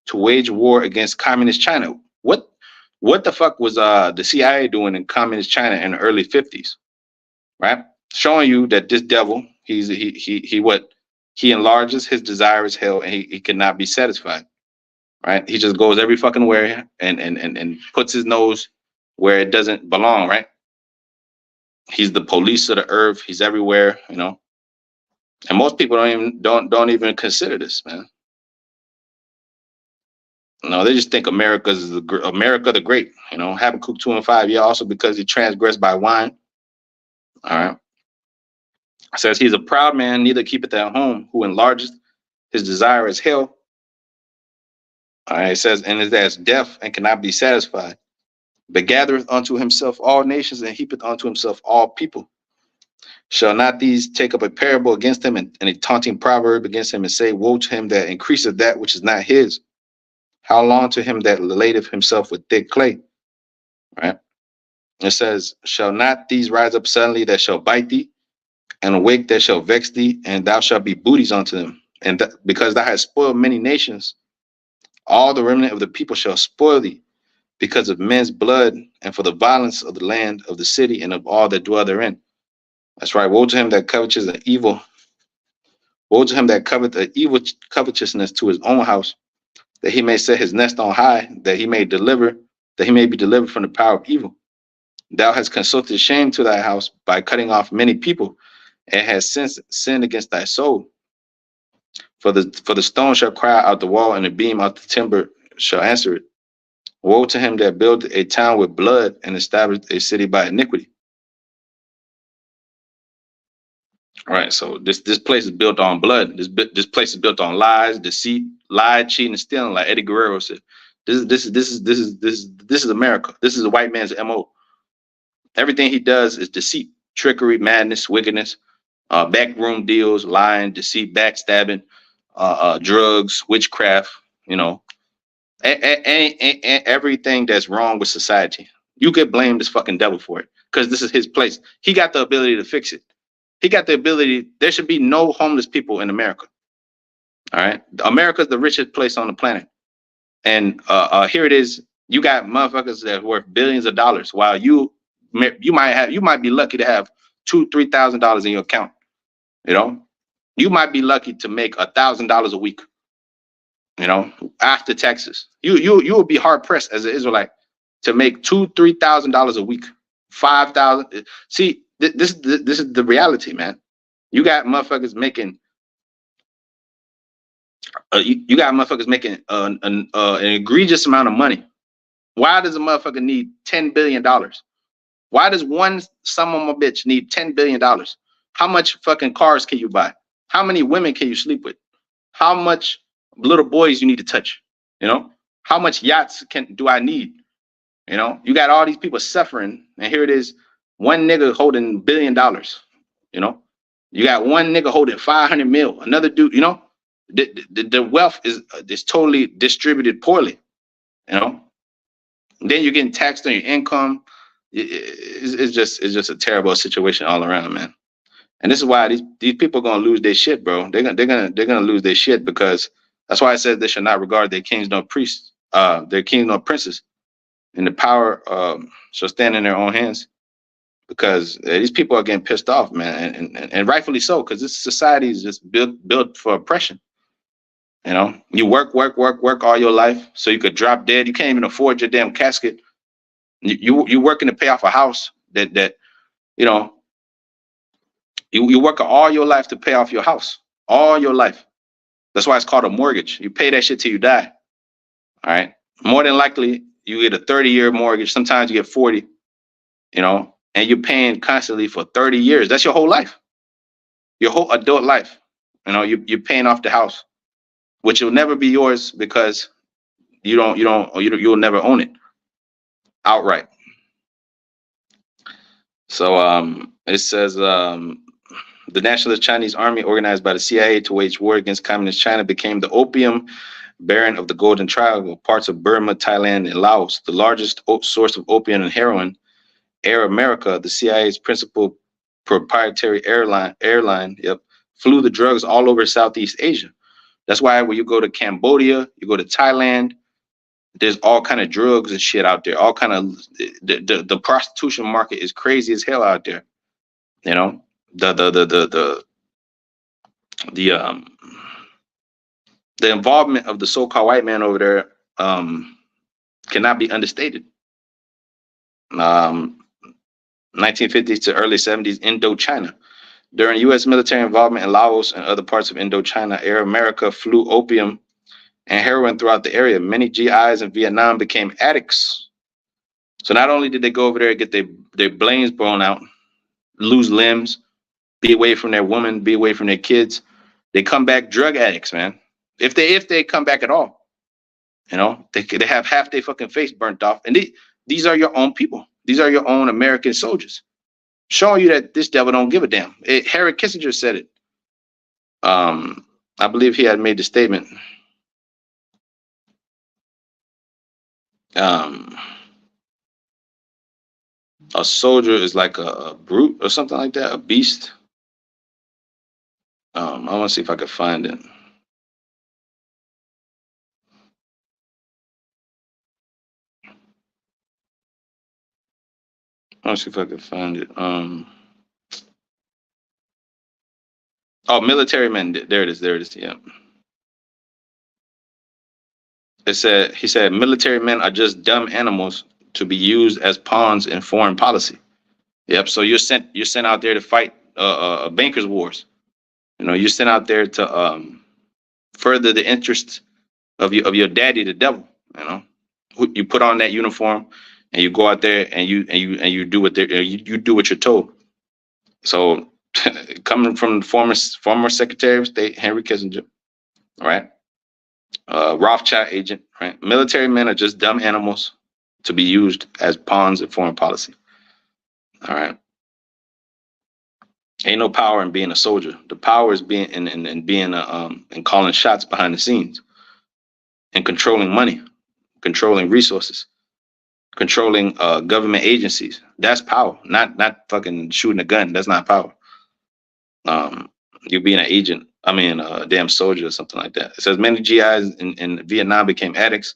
to wage war against communist China. What the fuck was the CIA doing in communist China in the early 50s? Right? Showing you that this devil, he enlarges, his desire is hell, and he cannot be satisfied. Right? He just goes every fucking where and puts his nose where it doesn't belong, right? He's the police of the earth. He's everywhere, you know. And most people don't even consider this, man. No, they just think America the Great. You know, Habakkuk 2:5. Yeah, also because he transgressed by wine. All right. It says he's a proud man, neither keepeth at home, who enlargeth his desire is hell. All right. It says, and is as deaf and cannot be satisfied, but gathereth unto himself all nations and heapeth unto himself all people. Shall not these take up a parable against him and a taunting proverb against him and say, woe to him that increaseth that which is not his? How long to him that ladeth himself with thick clay? Right. It says, shall not these rise up suddenly that shall bite thee, and awake that shall vex thee, and thou shalt be booties unto them? And because thou hast spoiled many nations, all the remnant of the people shall spoil thee, because of men's blood, and for the violence of the land, of the city, and of all that dwell therein. That's right. Woe to him that coveteth an evil. Woe to him that coveteth an evil covetousness to his own house, that he may set his nest on high, that he may be delivered from the power of evil. Thou hast consulted shame to thy house by cutting off many people, and hast sinned against thy soul. For the stone shall cry out the wall, and the beam out the timber shall answer it. Woe to him that built a town with blood and established a city by iniquity. All right, so this place is built on blood. This place is built on lies, deceit, cheating, and stealing. Like Eddie Guerrero said, this is America. This is a white man's MO. Everything he does is deceit, trickery, madness, wickedness, backroom deals, lying, deceit, backstabbing, drugs, witchcraft. You know, everything that's wrong with society. You could blame this fucking devil for it because this is his place. He got the ability to fix it. He got the ability. There should be no homeless people in America. All right. America's the richest place on the planet. And here it is. You got motherfuckers that are worth billions of dollars, while you might be lucky to have $2,000-3,000 in your account. You know, you might be lucky to make $1,000 a week. You know, after taxes, you would be hard pressed as an Israelite to make $2,000-3,000 a week, 5,000. See, this is the reality, man. You got motherfuckers making. You got motherfuckers making an egregious amount of money. Why does a motherfucker need $10 billion? Why does one son of a bitch need $10 billion? How much fucking cars can you buy? How many women can you sleep with? How much little boys you need to touch? You know, how much yachts do I need? You know, you got all these people suffering, and here it is, one nigga holding $1 billion. You know, you got one nigga holding 500 mil. Another dude, you know, the wealth is totally distributed poorly. You know, then you're getting taxed on your income. It's just a terrible situation all around, man. And this is why these people are gonna lose their shit, bro. They're gonna lose their shit, because that's why I said they should not regard their kings nor priests, their kings nor princes, and the power shall stand in their own hands. because these people are getting pissed off, man, and rightfully so, because this society is just built for oppression. You know, you work all your life so you could drop dead. You can't even afford your damn casket. You working to pay off a house that you know you work all your life to pay off your house, all your life. That's why it's called a mortgage. You pay that shit till you die. All right. More than likely, you get a 30-year mortgage. Sometimes you get 40. You know, and you're paying constantly for 30 years. That's your whole life, your whole adult life. You know, you're paying off the house, which will never be yours because you'll never own it outright. So it says the Nationalist Chinese Army, organized by the CIA to wage war against Communist China, became the opium baron of the Golden Triangle, parts of Burma, Thailand, and Laos, the largest source of opium and heroin. Air America, the CIA's principal proprietary airline, flew the drugs all over Southeast Asia. That's why when you go to Cambodia, you go to Thailand, there's all kind of drugs and shit out there. All kind of the prostitution market is crazy as hell out there. You know, the involvement of the so-called white man over there cannot be understated. 1950s to early 70s, Indochina. During U.S. military involvement in Laos and other parts of Indochina, Air America flew opium and heroin throughout the area. Many GIs in Vietnam became addicts. So not only did they go over there and get their brains blown out, lose limbs, be away from their woman, be away from their kids, they come back drug addicts, man. If they come back at all, you know, they have half their fucking face burnt off. And these are your own people. These are your own American soldiers, showing you that this devil don't give a damn. Harry Kissinger said it. I believe he had made the statement. A soldier is like a brute or something like that, a beast. I want to see if I could find it. I want to see if I could find it. Oh, military men. There it is. There it is. Yeah. He said, military men are just dumb animals to be used as pawns in foreign policy. Yep. So you're sent out there to fight bankers' wars. You know, you're sent out there to further the interests of your daddy, the devil. You know, you put on that uniform and you go out there and you do what you do what you're told. So coming from the former Secretary of State Henry Kissinger, right? Rothschild agent, right? Military men are just dumb animals to be used as pawns in foreign policy. All right. Ain't no power in being a soldier. The power is being in being and calling shots behind the scenes and controlling money, controlling resources, controlling government agencies. That's power. Not fucking shooting a gun. That's not power. You being an agent. I mean, a damn soldier or something like that. It says many GIs in Vietnam became addicts.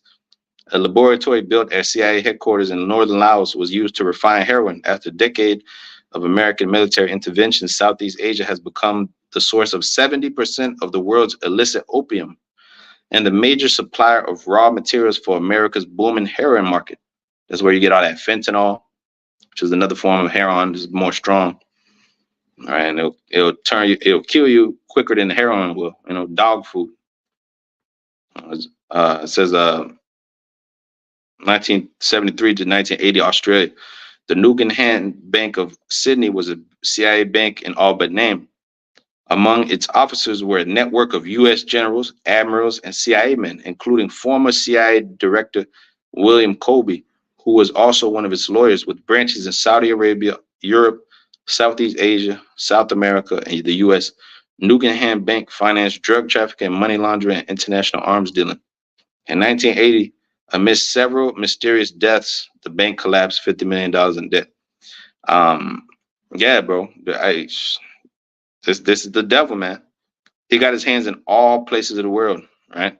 A laboratory built at CIA headquarters in northern Laos was used to refine heroin. After a decade of American military intervention, Southeast Asia has become the source of 70% of the world's illicit opium and the major supplier of raw materials for America's booming heroin market. That's where you get all that fentanyl, which is another form of heroin. It's more strong. All right, and it'll kill you quicker than the heroin will. You know, dog food. It says 1973 to 1980, Australia. The Nugan Bank of Sydney was a CIA bank in all but name. Among its officers were a network of U.S. generals, admirals, and CIA men, including former CIA Director William Colby, who was also one of its lawyers, with branches in Saudi Arabia, Europe, Southeast Asia, South America, and the U.S. Nugan Bank financed drug trafficking, money laundering, and international arms dealing. In 1980, amidst several mysterious deaths, the bank collapsed, $50 million in debt. Yeah, bro. This is the devil, man. He got his hands in all places of the world, right?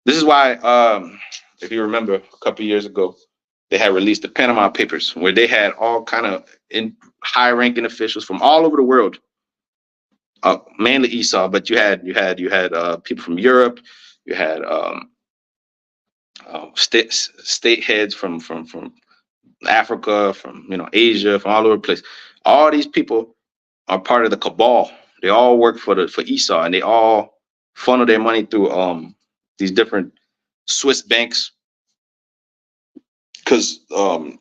This is why, if you remember, a couple of years ago, they had released the Panama Papers, where they had all kind of high-ranking officials from all over the world, mainly Esau, but you had people from Europe, you had state heads from Africa, from Asia, from all over the place. All these people are part of the cabal. They all work for Esau, and they all funnel their money through these different Swiss banks, because the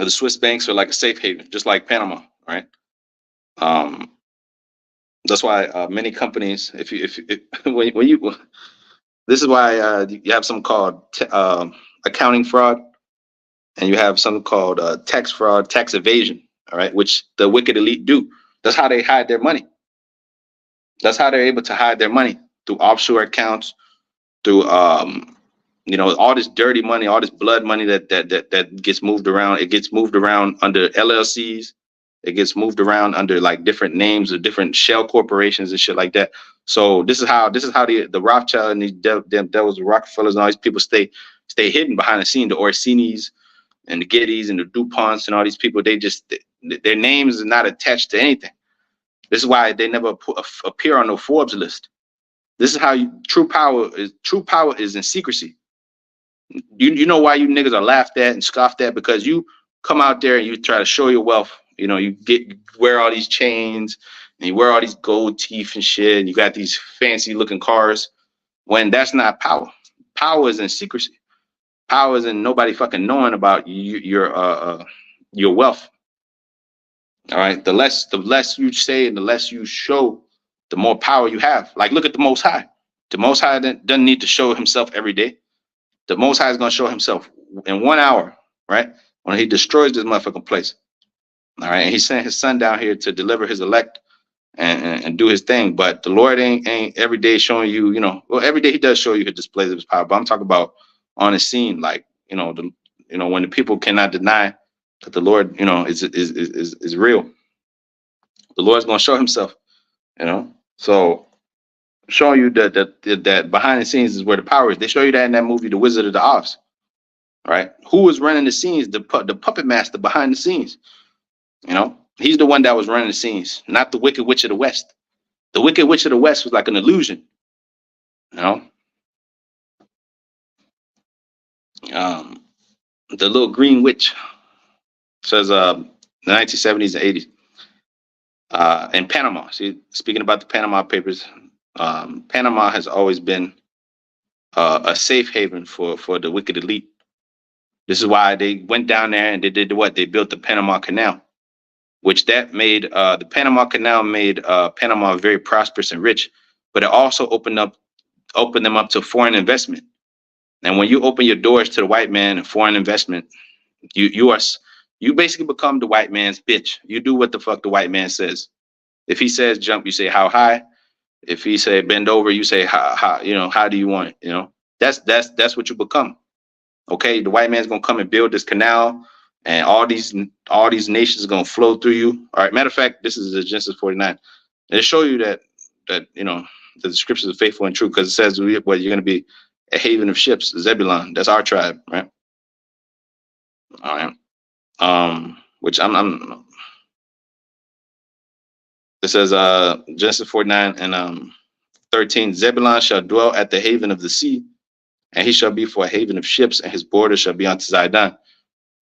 Swiss banks are like a safe haven, just like Panama, right? That's why many companies, when you this is why you have something called accounting fraud, and you have something called tax fraud, tax evasion, all right, which the wicked elite do. That's how they hide their money. That's how they're able to hide their money, through offshore accounts, through all this dirty money, all this blood money that gets moved around. It gets moved around under LLCs. It gets moved around under like different names of different shell corporations and shit like that. So this is how the Rothschild and these devils, the Rockefellers, and all these people stay hidden behind the scene. The Orsinis and the Gettys and the DuPonts and all these people, their names are not attached to anything. This is why they never appear on no Forbes list. This is how true power is in secrecy. You know why you niggas are laughed at and scoffed at? Because you come out there and you try to show your wealth. You wear all these chains and you wear all these gold teeth and shit, and you got these fancy looking cars, when that's not power. Power is in secrecy. Power is in nobody fucking knowing about your wealth. All right. The less you say and the less you show, the more power you have. Like, look at the Most High. The Most High doesn't need to show himself every day. The Most High is going to show himself in 1 hour, right? When he destroys this motherfucking place. All right. And he sent his son down here to deliver his elect and do his thing. But the Lord ain't every day showing you, well, every day he does show you his displays of his power. But I'm talking about on the scene, like, when the people cannot deny that the Lord, is real. The Lord's going to show himself, So showing you that behind the scenes is where the power is. They show you that in that movie, The Wizard of Oz. Right? Who was running the scenes? The puppet master behind the scenes. He's the one that was running the scenes, not the Wicked Witch of the West. The Wicked Witch of the West was like an illusion. The little green witch says the 1970s and 80s in Panama. See, speaking about the Panama Papers, Panama has always been a safe haven for the wicked elite. This is why they went down there and they did what? They built the Panama Canal, which that made the Panama Canal made Panama very prosperous and rich, but it also opened them up to foreign investment. And when you open your doors to the white man and foreign investment, you basically become the white man's bitch. You do what the fuck the white man says. If he says jump, you say how high. If he say bend over, you say how do you want it? That's what you become. Okay, the white man's gonna come and build this canal, and all these nations are gonna flow through you. All right. Matter of fact, this is Genesis 49. They show you that the scriptures are faithful and true, because it says you're gonna be a haven of ships, Zebulon. That's our tribe, right? All right. Which I'm. It says Genesis 49 and 13. Zebulon shall dwell at the haven of the sea, and he shall be for a haven of ships, and his border shall be unto Zidon.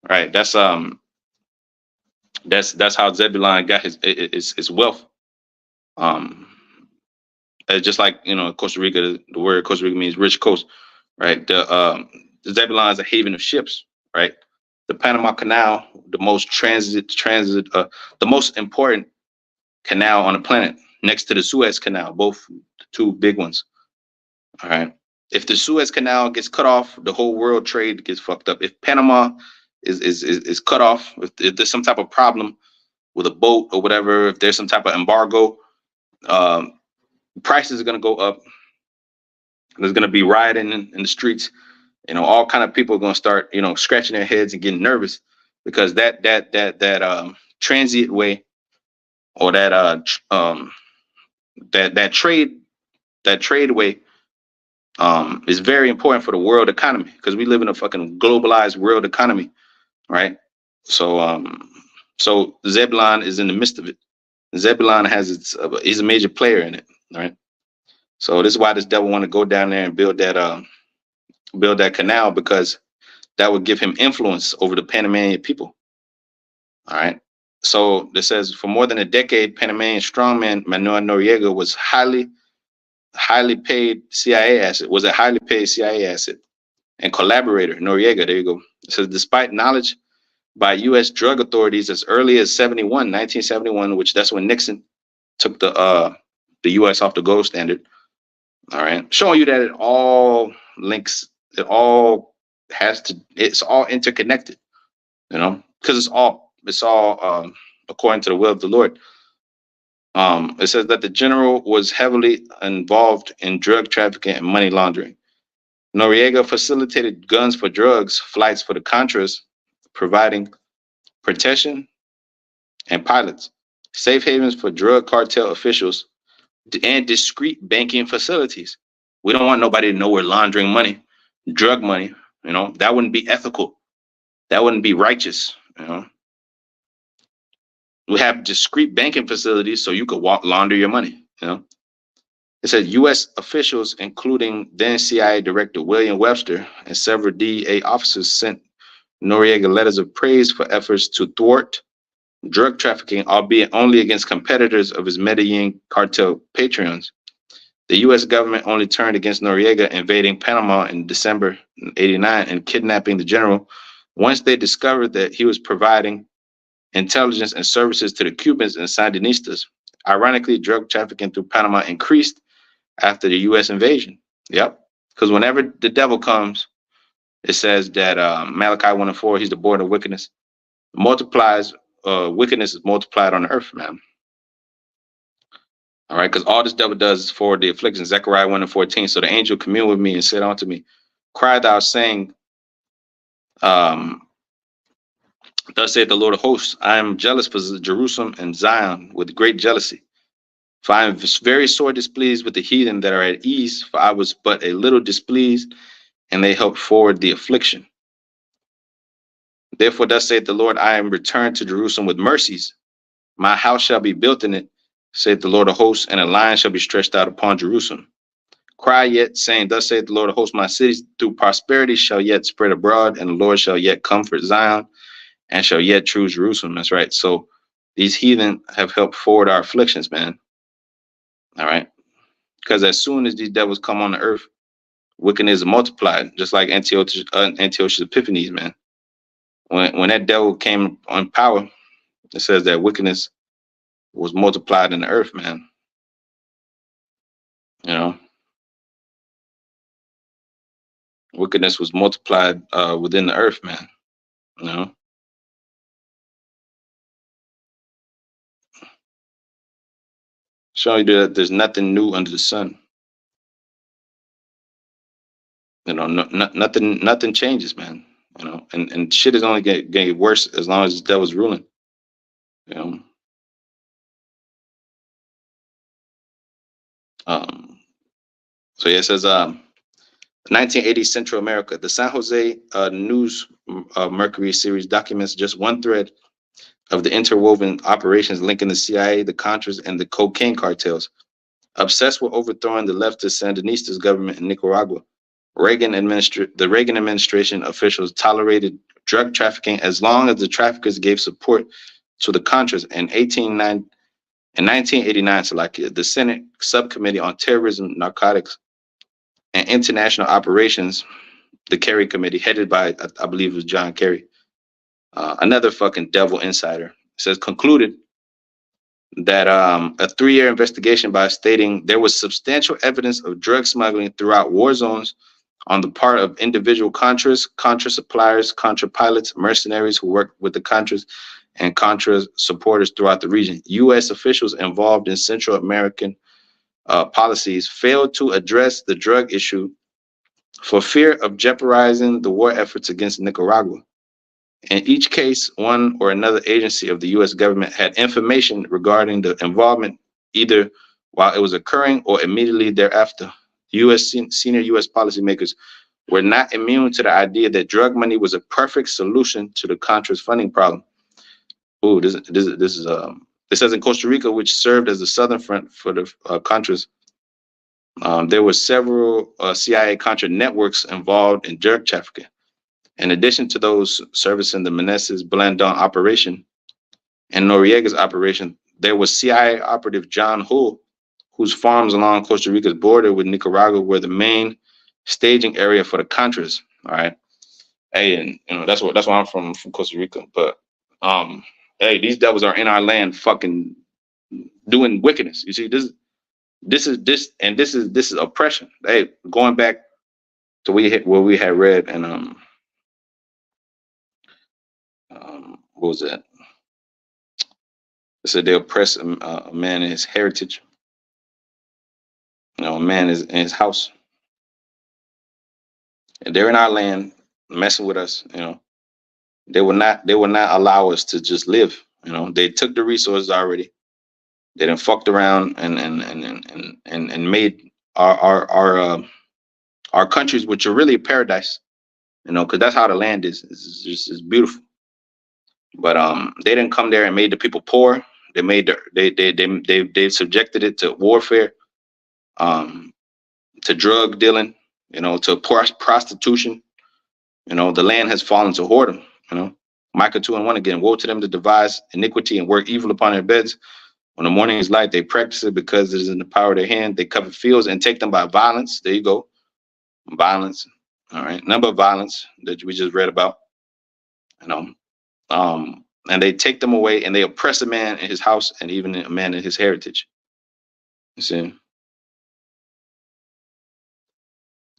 Right. That's how Zebulon got his wealth. Just like Costa Rica, the word Costa Rica means rich coast, right? The Zebulon is a haven of ships, right? The Panama Canal, the most the most important canal on the planet, next to the Suez Canal, both the two big ones. All right. If the Suez Canal gets cut off, the whole world trade gets fucked up. If Panama is cut off, if there's some type of problem with a boat or whatever, if there's some type of embargo, prices are going to go up. There's going to be rioting in the streets. All kind of people are going to start, scratching their heads and getting nervous, because that transient way, or that trade way is very important for the world economy because we live in a fucking globalized world economy, right? So so Zebulon is in the midst of it. Zebulon has he's a major player in it, right? So this is why this devil want to go down there and build that canal, because that would give him influence over the Panamanian people. All right. So this says for more than a decade, Panamanian strongman Manuel Noriega was highly paid CIA asset, was a highly paid CIA asset and collaborator. Noriega, there you go. It says despite knowledge by U.S. drug authorities as early as 1971, which that's when Nixon took the U.S. off the gold standard. All right, showing you that it all links, it's all interconnected, because it's all according to the will of the Lord. It says that the general was heavily involved in drug trafficking and money laundering. Noriega facilitated guns for drugs flights for the Contras, providing protection and pilots, safe havens for drug cartel officials, and discreet banking facilities. We don't want nobody to know we're laundering money, drug money. That wouldn't be ethical. That wouldn't be righteous. We have discreet banking facilities so you could launder your money. It said U.S. officials, including then CIA Director William Webster and several DEA officers, sent Noriega letters of praise for efforts to thwart drug trafficking, albeit only against competitors of his Medellin cartel patrons. The U.S. government only turned against Noriega invading Panama in December '89 and kidnapping the general once they discovered that he was providing intelligence and services to the Cubans and Sandinistas. Ironically, drug trafficking through Panama increased after the U.S. invasion. Yep. Because whenever the devil comes, it says that Malachi 1:4, he's the born of wickedness. Multiplies, wickedness is multiplied on the earth, man. All right, because all this devil does is forward the affliction. Zechariah 1:14. So the angel communed with me and said unto me, cry thou, saying, thus saith the Lord of hosts, I am jealous for Jerusalem and Zion with great jealousy. For I am very sore displeased with the heathen that are at ease, for I was but a little displeased, and they helped forward the affliction. Therefore, thus saith the Lord, I am returned to Jerusalem with mercies. My house shall be built in it, saith the Lord of hosts, and a line shall be stretched out upon Jerusalem. Cry yet, saying, thus saith the Lord of hosts, my cities through prosperity shall yet spread abroad, and the Lord shall yet comfort Zion, and shall yet choose Jerusalem. That's right. So these heathen have helped forward our afflictions, man. All right. Because as soon as these devils come on the earth, wickedness is multiplied, just like Antiochus Epiphanes, man. When that devil came on power, it says that wickedness was multiplied in the earth, man. Wickedness was multiplied within the earth, man. Showing you that there's nothing new under the sun. Nothing changes, man. And shit is only getting worse as long as the devil's ruling. So yeah, it says 1980 Central America. The San Jose News Mercury series documents just one thread of the interwoven operations linking the CIA, the Contras, and the cocaine cartels. Obsessed with overthrowing the leftist Sandinistas government in Nicaragua, the Reagan administration officials tolerated drug trafficking as long as the traffickers gave support to the Contras. In 1989, the Senate Subcommittee on Terrorism, Narcotics, and International Operations, the Kerry Committee, headed by, I believe it was John Kerry, another fucking devil insider, says concluded that a 3-year investigation by stating there was substantial evidence of drug smuggling throughout war zones on the part of individual Contras, Contra suppliers, Contra pilots, mercenaries who worked with the Contras, and Contra supporters throughout the region. U.S. officials involved in Central American policies failed to address the drug issue for fear of jeopardizing the war efforts against Nicaragua. In each case, one or another agency of the U.S. government had information regarding the involvement either while it was occurring or immediately thereafter. Senior U.S. policymakers were not immune to the idea that drug money was a perfect solution to the Contras funding problem. Ooh, this says in Costa Rica, which served as the southern front for the Contras. There were several CIA Contra networks involved in drug trafficking. In addition to those servicing the Meneses Blandon operation and Noriega's operation, there was CIA operative John Hull, whose farms along Costa Rica's border with Nicaragua were the main staging area for the Contras. All right, hey, and that's why I'm from Costa Rica. But hey, these devils are in our land, fucking doing wickedness. You see, this is oppression. Hey, going back to what we had read and what was that? It said they oppress a man in his heritage. A man is in his house. And they're in our land, messing with us. They will not allow us to just live. They took the resources already. They done fucked around and made our countries, which are really a paradise. Because that's how the land is. It's beautiful. But they didn't come there and made the people poor. They made they subjected it to warfare, to drug dealing, to prostitution. The land has fallen to whoredom. Micah 2:1 again. Woe to them that devise iniquity and work evil upon their beds. When the morning is light, they practice it because it is in the power of their hand. They cover fields and take them by violence. There you go, violence. All right, number of violence that we just read about. And they take them away and they oppress a man in his house and even a man in his heritage. You see?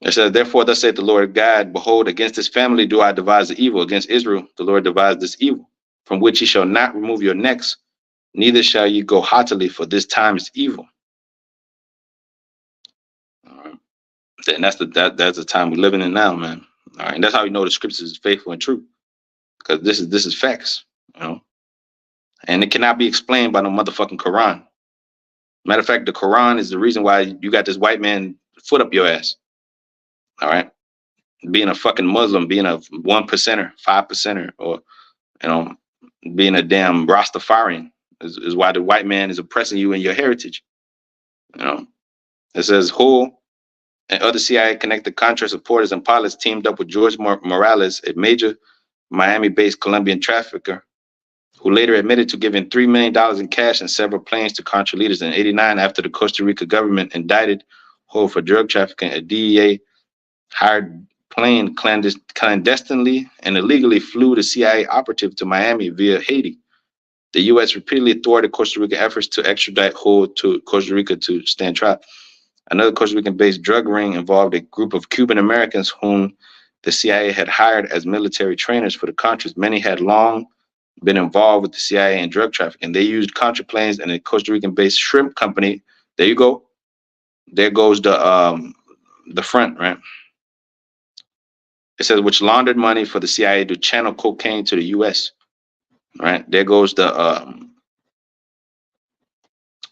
It says, therefore, thus saith the Lord God, behold, against this family do I devise the evil. Against Israel, the Lord devised this evil, from which ye shall not remove your necks, neither shall ye go haughtily, for this time is evil. All right. And that's the time we're living in now, man. All right. And that's how you know the scriptures is faithful and true. Because this is facts, and it cannot be explained by no motherfucking Quran. Matter of fact, the Quran is the reason why you got this white man foot up your ass. All right, being a fucking Muslim, being a 1%er, 5%er, or being a damn Rastafarian is why the white man is oppressing you in your heritage. It says Hull and other CIA connected Contra supporters and pilots teamed up with George Morales, a major Miami-based Colombian trafficker, who later admitted to giving $3 million in cash and several planes to Contra leaders. In '89, after the Costa Rica government indicted Hull for drug trafficking, a DEA hired plane clandestinely and illegally flew the CIA operative to Miami via Haiti. The U.S. repeatedly thwarted Costa Rican efforts to extradite Hull to Costa Rica to stand trial. Another Costa Rican-based drug ring involved a group of Cuban Americans whom the CIA had hired as military trainers for the Contras. Many had long been involved with the CIA and drug trafficking. They used Contra planes and a Costa Rican-based shrimp company. There you go. There goes the front, right? It says which laundered money for the CIA to channel cocaine to the U.S. Right there goes the.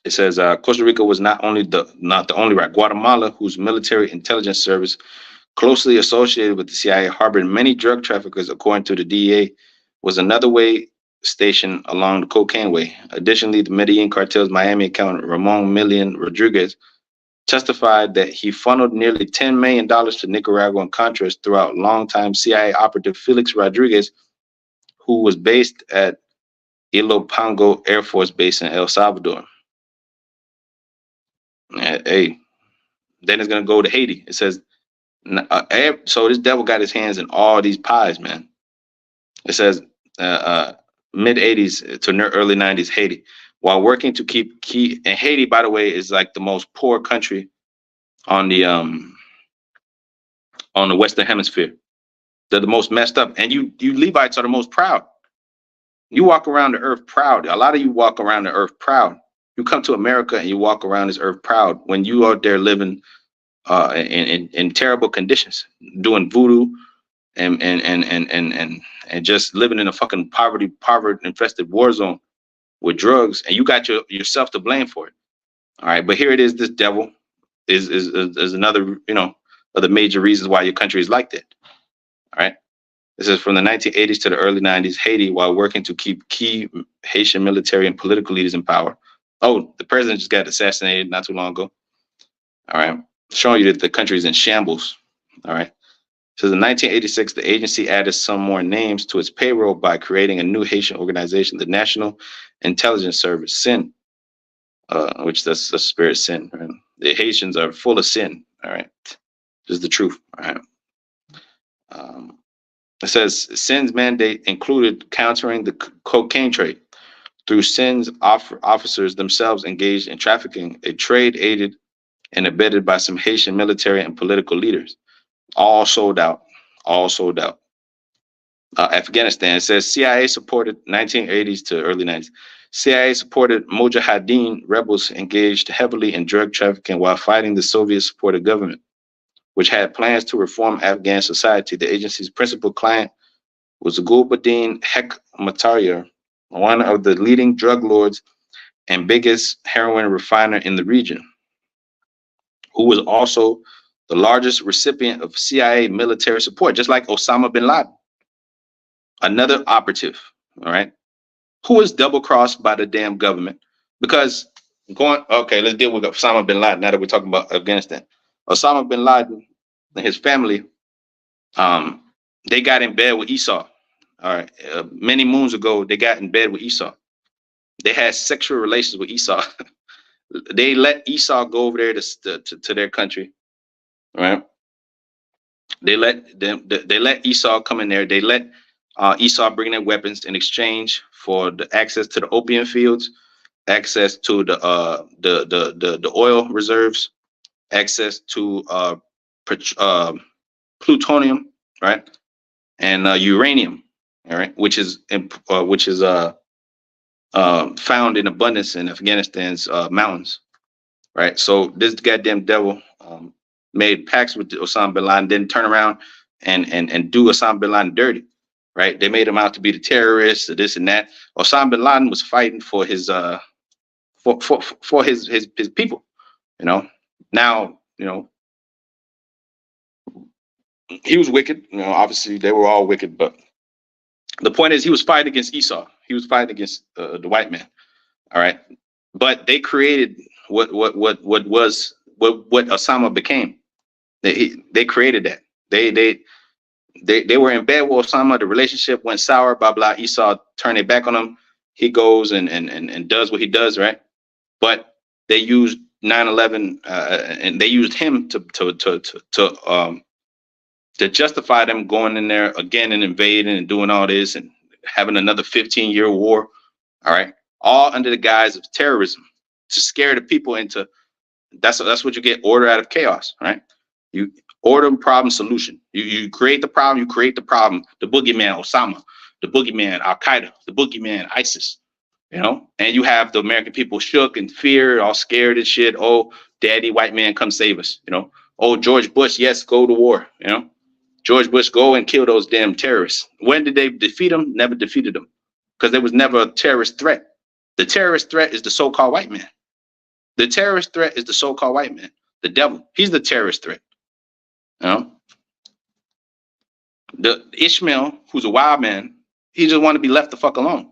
It says Costa Rica was not the only right. Guatemala, whose military intelligence service closely associated with the CIA, harbored many drug traffickers, according to the DEA, was another way station along the cocaine way. Additionally, the Medellin cartel's Miami accountant, Ramon Millian Rodriguez, testified that he funneled nearly $10 million to Nicaraguan Contras throughout longtime CIA operative Felix Rodriguez, who was based at Ilopango Air Force Base in El Salvador. Hey, then it's going to go to Haiti. It says, so this devil got his hands in all these pies, man. It says mid 80s to early 90s, Haiti, while working to keep and Haiti, by the way, is like the most poor country on the Western Hemisphere. They're the most messed up, and you Levites are the most proud. You walk around the earth proud. A lot of you walk around the earth proud. You come to America and you walk around this earth proud when you out there living in terrible conditions, doing voodoo and just living in a fucking poverty infested war zone with drugs, and you got yourself to blame for it. All right, but here it is, this devil, is another, you know, of the major reasons why your country is like that. All right. This is from the 1980s to the early 90s. Haiti, while working to keep key Haitian military and political leaders in power. Oh, the president just got assassinated not too long ago. All right. Showing you that the country is in shambles. All right. So in 1986, the agency added some more names to its payroll by creating a new Haitian organization, the National Intelligence Service, SIN, which that's the spirit sin. Right? The Haitians are full of sin. All right. This is the truth. All right. It says SIN's mandate included countering the cocaine trade. Through SIN's officers themselves engaged in trafficking, a trade aided and abetted by some Haitian military and political leaders. All sold out. All sold out. Afghanistan, it says CIA supported 1980s to early 90s. CIA supported Mujahideen rebels engaged heavily in drug trafficking while fighting the Soviet-supported government, which had plans to reform Afghan society. The agency's principal client was Gulbuddin Hekmatyar, one of the leading drug lords and biggest heroin refiner in the region, who was also the largest recipient of CIA military support, just like Osama bin Laden, another operative, all right, who was double-crossed by the damn government. Because okay, let's deal with Osama bin Laden now that we're talking about Afghanistan. Osama bin Laden and his family, they got in bed with Esau. All right, many moons ago, they got in bed with Esau. They had sexual relations with Esau. They let Esau go over there to their country, right? They let Esau come in there. They let Esau bring their weapons in exchange for the access to the opium fields, access to the oil reserves, access to plutonium, right, and uranium, all right, which is found in abundance in Afghanistan's mountains, right? So this goddamn devil made pacts with Osama bin Laden, then turn around and do Osama bin Laden dirty, right? They made him out to be the terrorist, or this and that. Osama bin Laden was fighting for his for his people, you know. Now, you know, he was wicked. You know, obviously they were all wicked, but the point is he was fighting against Esau. He was fighting against the white man. All right, but they created what Osama became. They created that. They were in bed with Osama. The relationship went sour. Blah blah. Esau turned their back on him. He goes and does what he does, right? But they used 9/11 and they used him to justify them going in there again and invading and doing all this and having another 15-year war. All right, all under the guise of terrorism, to scare the people into. That's what you get. Order out of chaos, right? You order, problem, solution. You create the problem. You create the problem. The boogeyman Osama, the boogeyman Al Qaeda, the boogeyman ISIS. You know, and you have the American people shook and fear, all scared and shit. Oh, daddy, white man, come save us. You know. Oh, George Bush, yes, go to war. You know. George Bush, go and kill those damn terrorists. When did they defeat them? Never defeated them, because there was never a terrorist threat. The terrorist threat is the so-called white man. The terrorist threat is the so-called white man, the devil. He's the terrorist threat. You know, the Ishmael, who's a wild man, he just want to be left the fuck alone.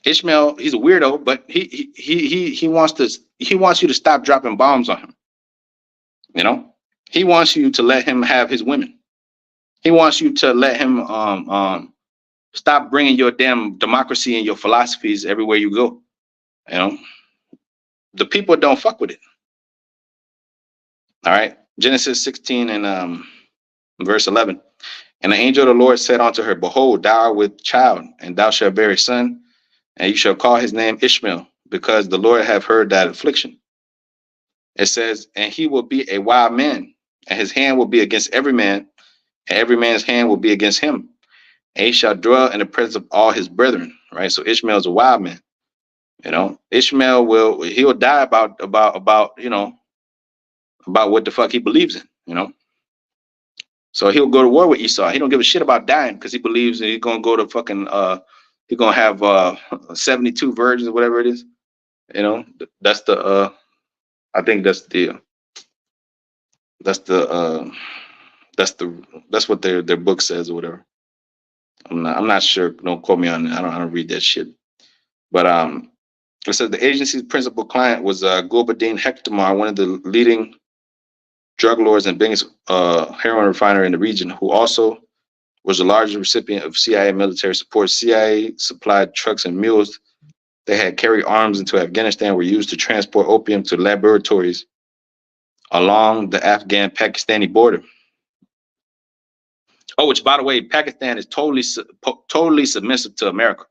Ishmael, he's a weirdo, but he wants you to stop dropping bombs on him. You know, he wants you to let him have his women. He wants you to let him stop bringing your damn democracy and your philosophies everywhere you go. You know, the people don't fuck with it. All right, Genesis 16 and verse 11. And the angel of the Lord said unto her, behold, thou art with child, and thou shalt bear a son, and you shall call his name Ishmael, because the Lord hath heard that affliction. It says, and he will be a wild man, and his hand will be against every man, and every man's hand will be against him. And he shall dwell in the presence of all his brethren. Right. So Ishmael is a wild man. You know, Ishmael he'll die about you know, about what the fuck he believes in. You know, so he'll go to war with Esau. He don't give a shit about dying because he believes that he's gonna go to fucking he's gonna have 72 virgins or whatever it is. You know, that's the I think that's the That's the that's what their book says or whatever. I'm not sure. Don't quote me on it. I don't read that shit. But it says the agency's principal client was Gulbuddin Hektamar, one of the leading drug lords and biggest heroin refiner in the region, who also was the largest recipient of CIA military support. CIA supplied trucks and mules that had carried arms into Afghanistan were used to transport opium to laboratories along the Afghan-Pakistani border. Oh, which, by the way, Pakistan is totally submissive to America.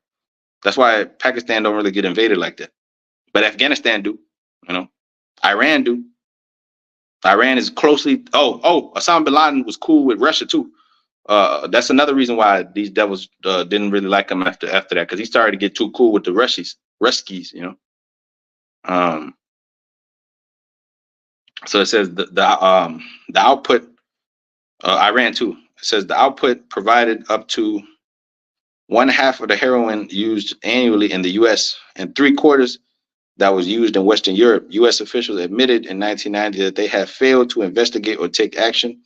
That's why Pakistan don't really get invaded like that. But Afghanistan do, you know. Iran do. Iran is closely. Osama bin Laden was cool with Russia too. That's another reason why these devils didn't really like him after that, because he started to get too cool with the Ruskies, you know. So it says the output. Iran too. It says the output provided up to 1/2 of the heroin used annually in the U.S. and 3/4 that was used in Western Europe. U.S. officials admitted in 1990 that they had failed to investigate or take action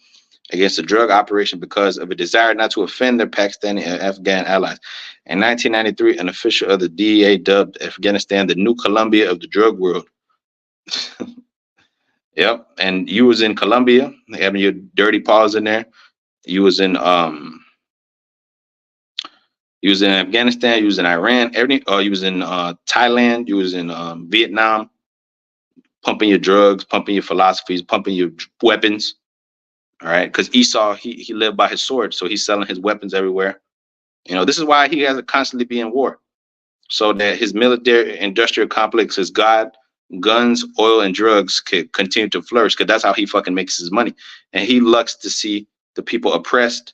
against the drug operation because of a desire not to offend their Pakistani and Afghan allies. In 1993, an official of the DEA dubbed Afghanistan the new Colombia of the drug world. Yep, and you was in Colombia, having your dirty paws in there. You was in Afghanistan, you was in Iran, you was in Thailand, you was in Vietnam, pumping your drugs, pumping your philosophies, pumping your weapons. All right, because Esau, he lived by his sword, so he's selling his weapons everywhere. You know, this is why he has to constantly be in war, so that his military industrial complex, his God, guns, oil, and drugs could continue to flourish, because that's how he fucking makes his money. And he likes to see the people oppressed,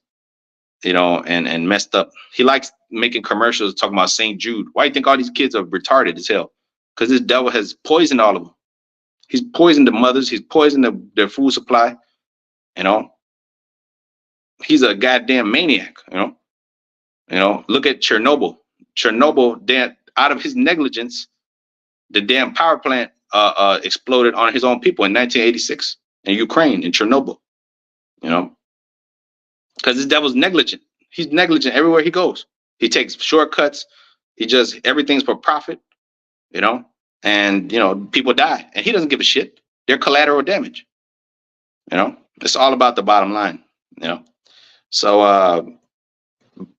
you know, and messed up. He likes making commercials talking about St. Jude. Why do you think all these kids are retarded as hell? Because this devil has poisoned all of them. He's poisoned the mothers. He's poisoned their food supply. You know, he's a goddamn maniac. You know. Look at Chernobyl. Chernobyl, out of his negligence, the damn power plant exploded on his own people in 1986 in Ukraine, in Chernobyl. You know, because this devil's negligent. He's negligent everywhere he goes. He takes shortcuts. He just, everything's for profit. You know, and you know, people die, and he doesn't give a shit. They're collateral damage. You know, it's all about the bottom line. You know, so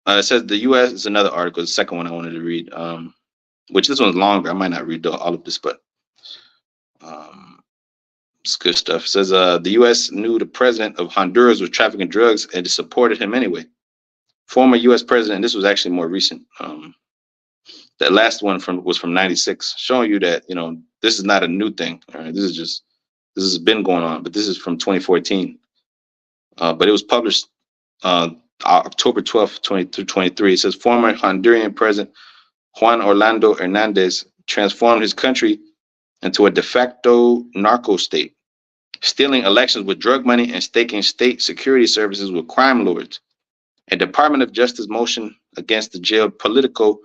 it says the U.S. is another article, the second one I wanted to read, which this one's longer. I might not read all of this, but it's good stuff. It says the U.S. knew the president of Honduras was trafficking drugs and supported him anyway. Former U.S. president, this was actually more recent. That last one was from '96, showing you that, you know, this is not a new thing. All right, this has been going on, but this is from 2014. But it was published October 12th, 2023. It says former Honduran president Juan Orlando Hernandez transformed his country into a de facto narco state, stealing elections with drug money and staking state security services with crime lords. A Department of Justice motion against the jail Politico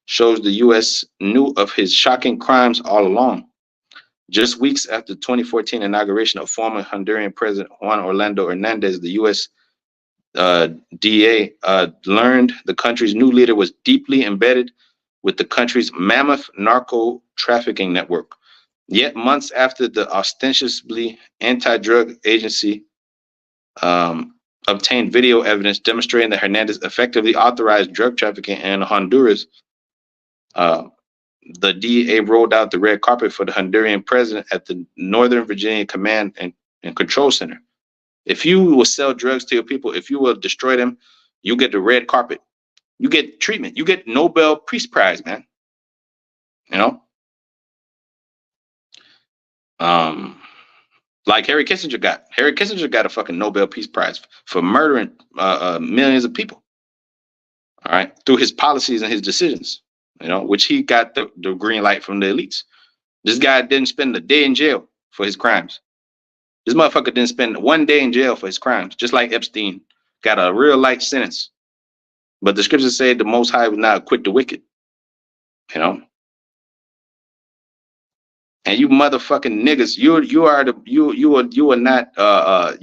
shows the U.S. knew of his shocking crimes all along. Just weeks after the 2014 inauguration of former Honduran President Juan Orlando Hernandez, the U.S. DEA learned the country's new leader was deeply embedded with the country's mammoth narco trafficking network. Yet months after the ostensibly anti-drug agency obtained video evidence demonstrating that Hernandez effectively authorized drug trafficking in Honduras, the DEA rolled out the red carpet for the Honduran president at the Northern Virginia Command and Control Center. If you will sell drugs to your people, if you will destroy them, you get the red carpet. You get treatment. You get Nobel Peace Prize, man. You know? Like Harry Kissinger got. Harry Kissinger got a fucking Nobel Peace Prize for murdering millions of people. All right, through his policies and his decisions, you know, which he got the green light from the elites. This guy didn't spend a day in jail for his crimes. This motherfucker didn't spend 1 day in jail for his crimes, just like Epstein got a real light sentence. But the scriptures say the Most High would not acquit the wicked, you know. And you motherfucking niggas, you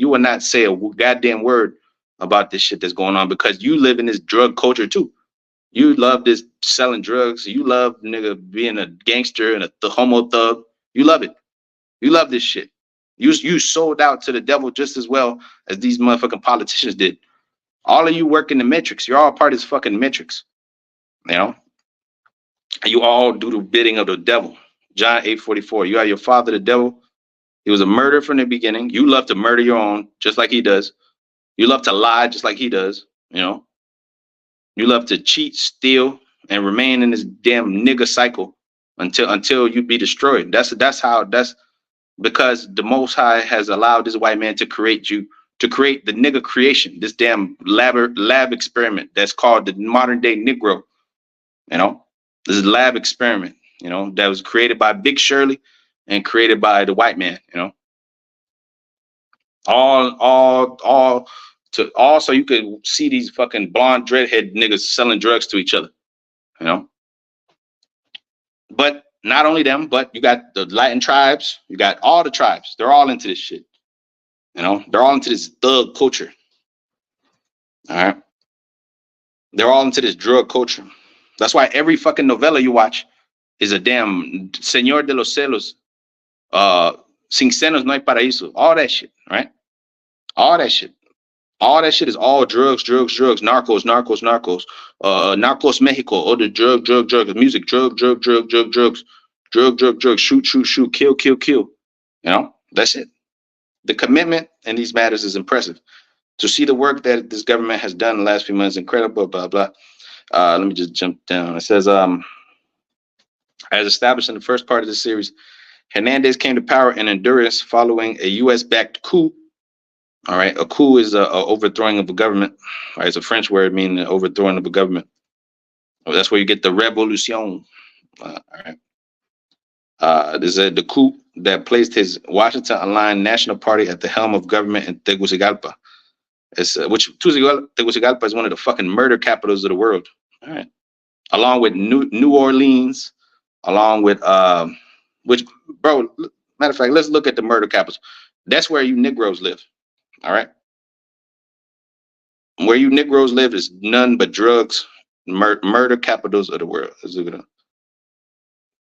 will not say a goddamn word about this shit that's going on because you live in this drug culture too. You love this selling drugs. You love nigga being a gangster and the homo thug. You love it. You love this shit. You sold out to the devil just as well as these motherfucking politicians did. All of you work in the Matrix. You're all part of this fucking Matrix. You know? And you all do the bidding of the devil. John 8:44. You are your father, the devil. He was a murderer from the beginning. You love to murder your own, just like he does. You love to lie, just like he does. You know? You love to cheat, steal, and remain in this damn nigga cycle until you be destroyed. That's because the Most High has allowed this white man to create the nigga creation, this damn lab experiment that's called the modern day Negro. You know, this is a lab experiment, you know, that was created by Big Shirley and created by the white man, you know. All so you could see these fucking blonde dreadhead niggas selling drugs to each other, you know. But not only them, but you got the Latin tribes, you got all the tribes. They're all into this shit. You know, they're all into this thug culture. All right. They're all into this drug culture. That's why every fucking novella you watch is a damn Señor de los Celos, Sin Senos No Hay Paraíso, all that shit, right? All that shit. All that shit is all drugs, narcos, Narcos Mexico, all the drug, music, drugs, shoot, kill. You know, that's it. The commitment in these matters is impressive. To see the work that this government has done in the last few months, incredible, blah, blah. Let me just jump down. It says, as established in the first part of the series, Hernandez came to power in Honduras following a U.S.-backed coup. All right, a coup is a overthrowing of a government. Right, it's a French word meaning the overthrowing of a government. Well, that's where you get the revolution. All right. This is the coup that placed his Washington-aligned National Party at the helm of government in Tegucigalpa. Tegucigalpa is one of the fucking murder capitals of the world. All right, along with New Orleans, along with which, bro. Matter of fact, let's look at the murder capitals. That's where you Negroes live. All right, where you Negroes live is none but drugs, murder capitals of the world. Let's look at it.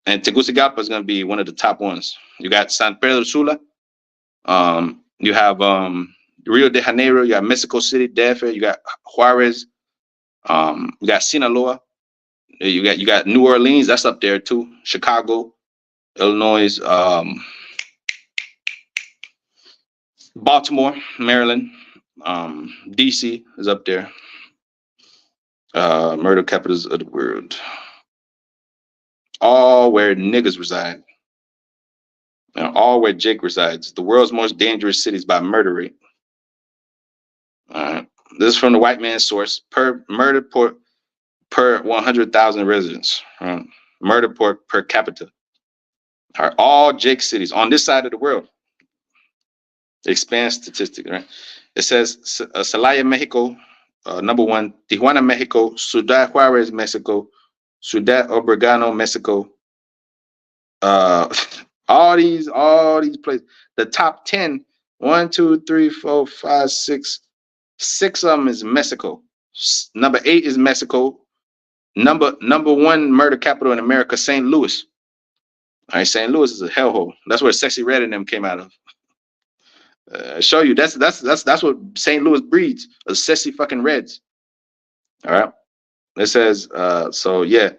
And Tegucigalpa is going to be one of the top ones. You got San Pedro Sula. You have Rio de Janeiro. You got Mexico City, DF. You got Juarez. You got Sinaloa. You got New Orleans. That's up there too. Chicago, Illinois, Baltimore, Maryland, DC is up there. Murder capitals of the world. All where niggas reside. All where Jake resides. The world's most dangerous cities by murder rate. All right. This is from the white man's source. Per 100,000 residents. Murder per capita. All right. All Jake cities on this side of the world. Expand statistic, right? It says Celaya, Mexico, number 1. Tijuana, Mexico. Ciudad Juarez, Mexico. Ciudad Obregón, Mexico. All these places. The top 10, 1, 2, 3, 4, 5, 6. 6 of them is Mexico. Number 8 is Mexico. Number 1 murder capital in America, St. Louis. All right, St. Louis is a hellhole. That's where Sexy Red and them came out of. Show you that's what St. Louis breeds, a sexy fucking Reds. All right. It says so yeah,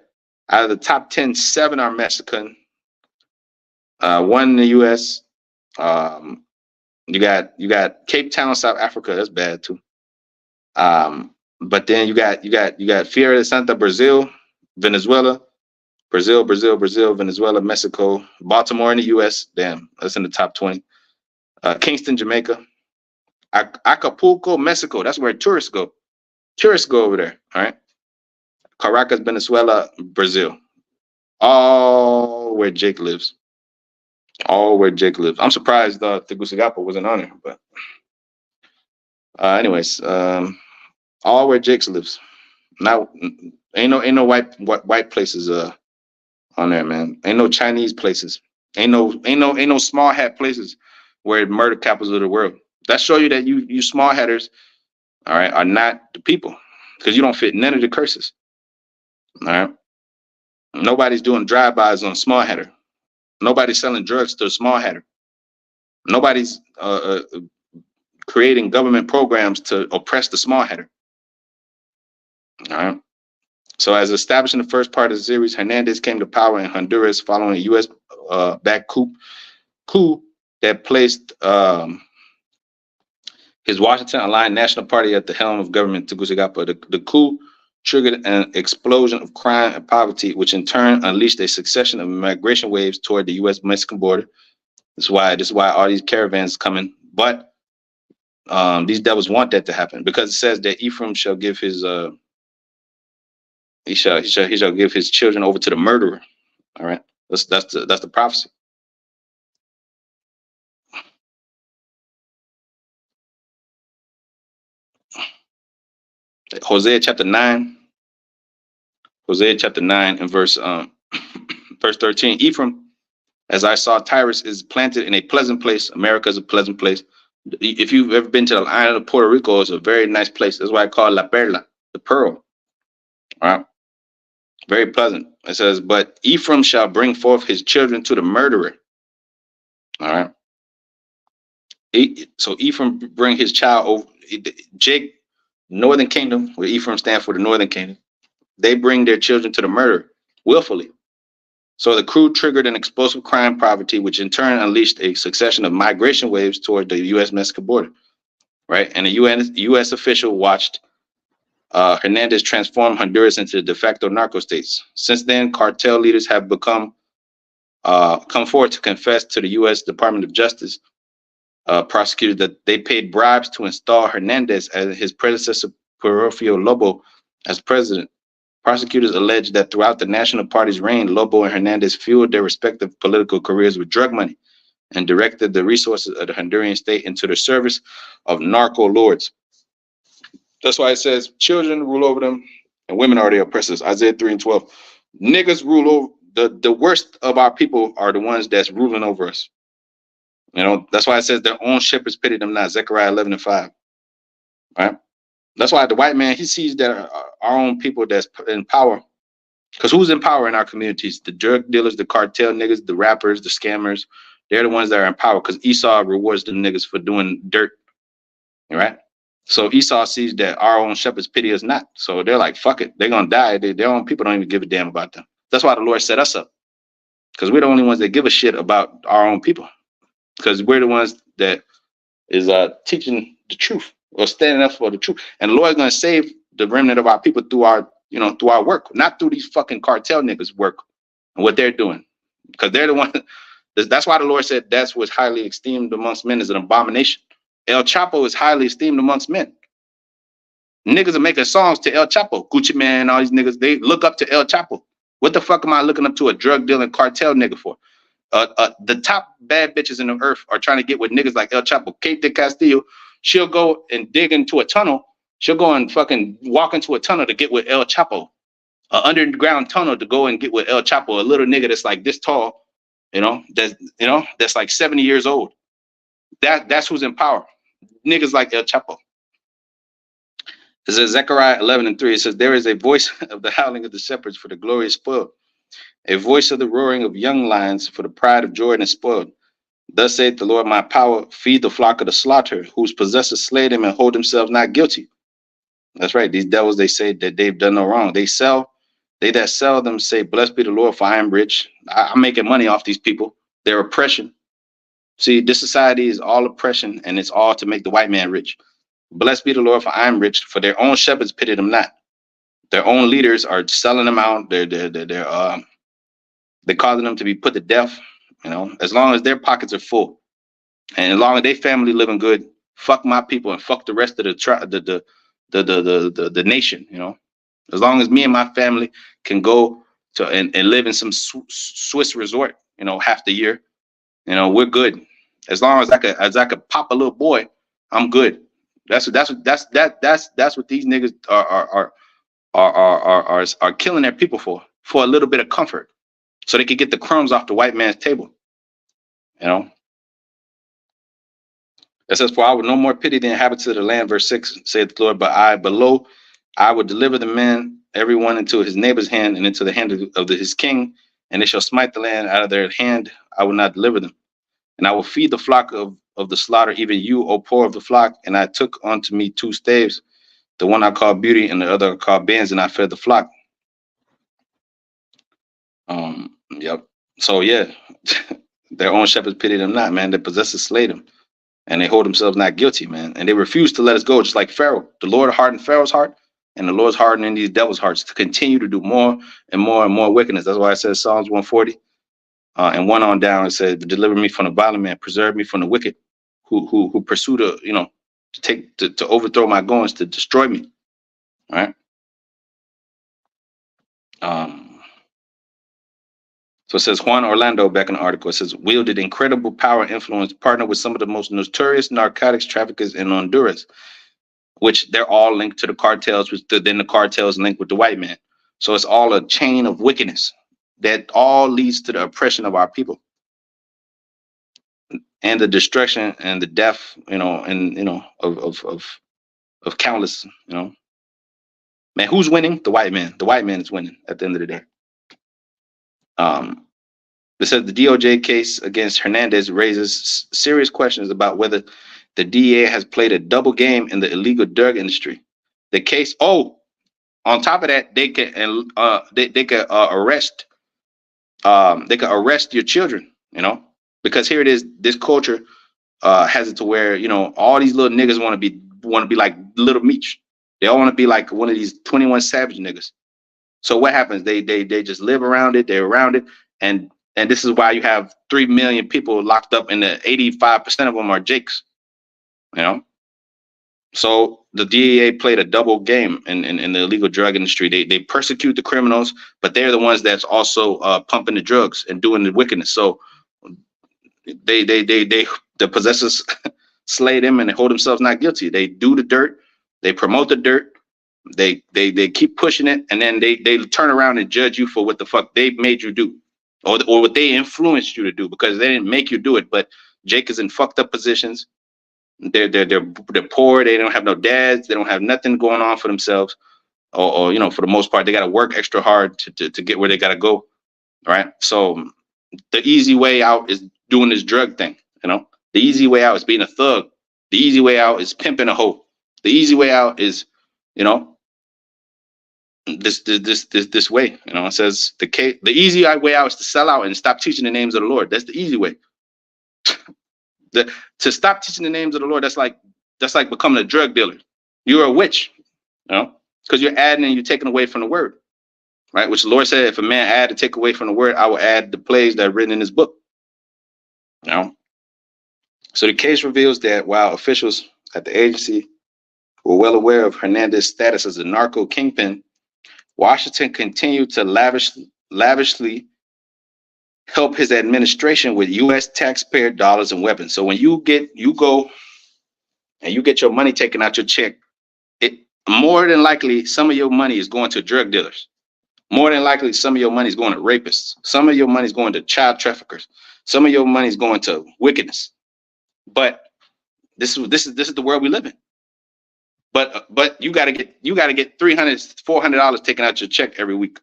out of the top 10, 7 are Mexican, 1 in the US. You got Cape Town, South Africa. That's bad too. But then you got Feira de Santa, Brazil, Venezuela, Brazil, Venezuela, Mexico, Baltimore in the US. Damn, that's in the top 20. Kingston, Jamaica, Acapulco, Mexico. That's where tourists go. Tourists go over there. All right. Caracas, Venezuela, Brazil. All where Jake lives. All where Jake lives. I'm surprised Tegucigalpa wasn't on there, but anyways, all where Jake lives. Now ain't no white places on there, man. Ain't no Chinese places. Ain't no small hat places where murder capitals of the world. That show you that you small hatters, all right, are not the people, because you don't fit none of the curses. All right. Nobody's doing drive-bys on small hatter. Nobody's selling drugs to a small hatter. Nobody's creating government programs to oppress the small hatter. All right. So, as established in the first part of the series, Hernandez came to power in Honduras following a U.S. Backed coup that placed his Washington-aligned National Party at the helm of government Tegucigalpa. The coup triggered an explosion of crime and poverty, which in turn unleashed a succession of migration waves toward the U.S.-Mexican border. This is why all these caravans coming. But these devils want that to happen, because it says that Ephraim shall give his he shall give his children over to the murderer. All right, that's the prophecy. Hosea chapter 9 and verse 13. Ephraim, as I saw, Tyrus is planted in a pleasant place. America is a pleasant place. If you've ever been to the island of Puerto Rico, it's a very nice place. That's why I call it La Perla, the pearl. All right. Very pleasant. It says, but Ephraim shall bring forth his children to the murderer. All right. So Ephraim bring his child over. Jake, Northern Kingdom, where Ephraim stands for the Northern Kingdom, they bring their children to the murder willfully. So the coup triggered an explosive crime poverty, which in turn unleashed a succession of migration waves toward the U.S.-Mexican border. Right. And a U.S. official watched Hernandez transform Honduras into de facto narco states. Since then, cartel leaders have come forward to confess to the U.S. Department of Justice prosecutors that they paid bribes to install Hernandez as his predecessor, Porfirio Lobo, as president. Prosecutors allege that throughout the National Party's reign, Lobo and Hernandez fueled their respective political careers with drug money and directed the resources of the Honduran state into the service of narco lords. That's why it says children rule over them and women are the oppressors. Isaiah 3:12. Niggas rule over the worst of our people are the ones that's ruling over us. You know, that's why it says their own shepherds pity them not. Zechariah 11:5. Right? That's why the white man, he sees that our own people that's in power. Because who's in power in our communities? The drug dealers, the cartel niggas, the rappers, the scammers. They're the ones that are in power, because Esau rewards the niggas for doing dirt. Right? So Esau sees that our own shepherds pity us not. So they're like, fuck it. They're going to die. Their own people don't even give a damn about them. That's why the Lord set us up. Because we're the only ones that give a shit about our own people. Because we're the ones that is teaching the truth or standing up for the truth. And the Lord's going to save the remnant of our people through our work, not through these fucking cartel niggas' work and what they're doing. Because they're the one. That's why the Lord said that's what's highly esteemed amongst men is an abomination. El Chapo is highly esteemed amongst men. Niggas are making songs to El Chapo. Gucci Man, all these niggas, they look up to El Chapo. What the fuck am I looking up to a drug dealing cartel nigga for? The top bad bitches in the earth are trying to get with niggas like El Chapo. Kate de Castillo, she'll go and dig into a tunnel. She'll go and fucking walk into a tunnel to get with El Chapo. An underground tunnel to go and get with El Chapo, a little nigga that's like this tall, that's like 70 years old. That's who's in power. Niggas like El Chapo. It says Zechariah 11:3. It says, there is a voice of the howling of the shepherds for the glorious spoiled, a voice of the roaring of young lions for the pride of Jordan is spoiled. Thus saith the Lord, my power, feed the flock of the slaughter, whose possessors slay them and hold themselves not guilty. That's right. These devils, they say that they've done no wrong. They that sell them say, blessed be the Lord, for I am rich. I'm making money off these people. Their oppression. See, this society is all oppression, and it's all to make the white man rich. Blessed be the Lord, for I am rich, for their own shepherds pity them not. Their own leaders are selling them out. They're causing them to be put to death. As long as their pockets are full, and as long as their family living good, fuck my people and fuck the rest of the nation. As long as me and my family can go to and live in some Swiss resort, half the year, we're good. As long as I could pop a little boy, I'm good. That's what these niggas are killing their people for a little bit of comfort, so they could get the crumbs off the white man's table. You know, it says, "For I will no more pity the inhabitants of the land," verse 6, saith the Lord, "but below, I will deliver the men, everyone into his neighbor's hand and into the hand of his king, and they shall smite the land out of their hand. I will not deliver them. And I will feed the flock of the slaughter, even you, O poor of the flock. And I took unto me 2 staves, the one I called Beauty and the other I called Benz, and I fed the flock." Yep. So yeah, their own shepherds pity them not, man. Their possessors slay them, and they hold themselves not guilty, man. And they refuse to let us go, just like Pharaoh. The Lord hardened Pharaoh's heart, and the Lord's hardening these devils' hearts to continue to do more and more and more wickedness. That's why it says Psalms 140 and 1 on down. It says, "Deliver me from the violent man, preserve me from the wicked, who pursue to overthrow my goings, to destroy me." All right. So it says Juan Orlando back in the article. It says, "Wielded incredible power and influence, partnered with some of the most notorious narcotics traffickers in Honduras," which they're all linked to the cartels, which then the cartels linked with the white man. So it's all a chain of wickedness that all leads to the oppression of our people and the destruction and the death, of countless, man. Who's winning? The white man. The white man is winning at the end of the day. It says the DOJ case against Hernandez raises serious questions about whether the DEA has played a double game in the illegal drug industry. The case, on top of that, they can arrest your children, because here it is. This culture has it to where all these little niggas want to be like Little Meech. They all want to be like one of these 21 Savage niggas. So what happens? They just live around it. They're around it, and this is why you have 3 million people locked up, and the 85% of them are Jakes. So the DEA played a double game in the illegal drug industry. They persecute the criminals, but they're the ones that's also pumping the drugs and doing the wickedness. So the possessors slay them and they hold themselves not guilty. They do the dirt, they promote the dirt, they keep pushing it, and then they turn around and judge you for what the fuck they made you do, or what they influenced you to do, because they didn't make you do it. But Jake is in fucked up positions. They're poor. They don't have no dads. They don't have nothing going on for themselves, or for the most part, they got to work extra hard to get where they got to go. Right. So the easy way out is doing this drug thing. The easy way out is being a thug. The easy way out is pimping a hoe. The easy way out is, this way. It says the easy way out is to sell out and stop teaching the names of the Lord. That's the easy way. To stop teaching the names of the Lord, that's like becoming a drug dealer. You're a witch, because you're adding and you're taking away from the word, right? Which the Lord said, if a man add to take away from the word, I will add the plagues that are written in this book. So the case reveals that while officials at the agency were well aware of Hernandez's status as a narco kingpin, Washington continued to lavishly help his administration with U.S. taxpayer dollars and weapons. So when you go and you get your money taken out your check, it more than likely some of your money is going to drug dealers. More than likely some of your money is going to rapists. Some of your money is going to child traffickers. Some of your money is going to wickedness. But this is the world we live in. But you gotta get $300, $400 taken out your check every week,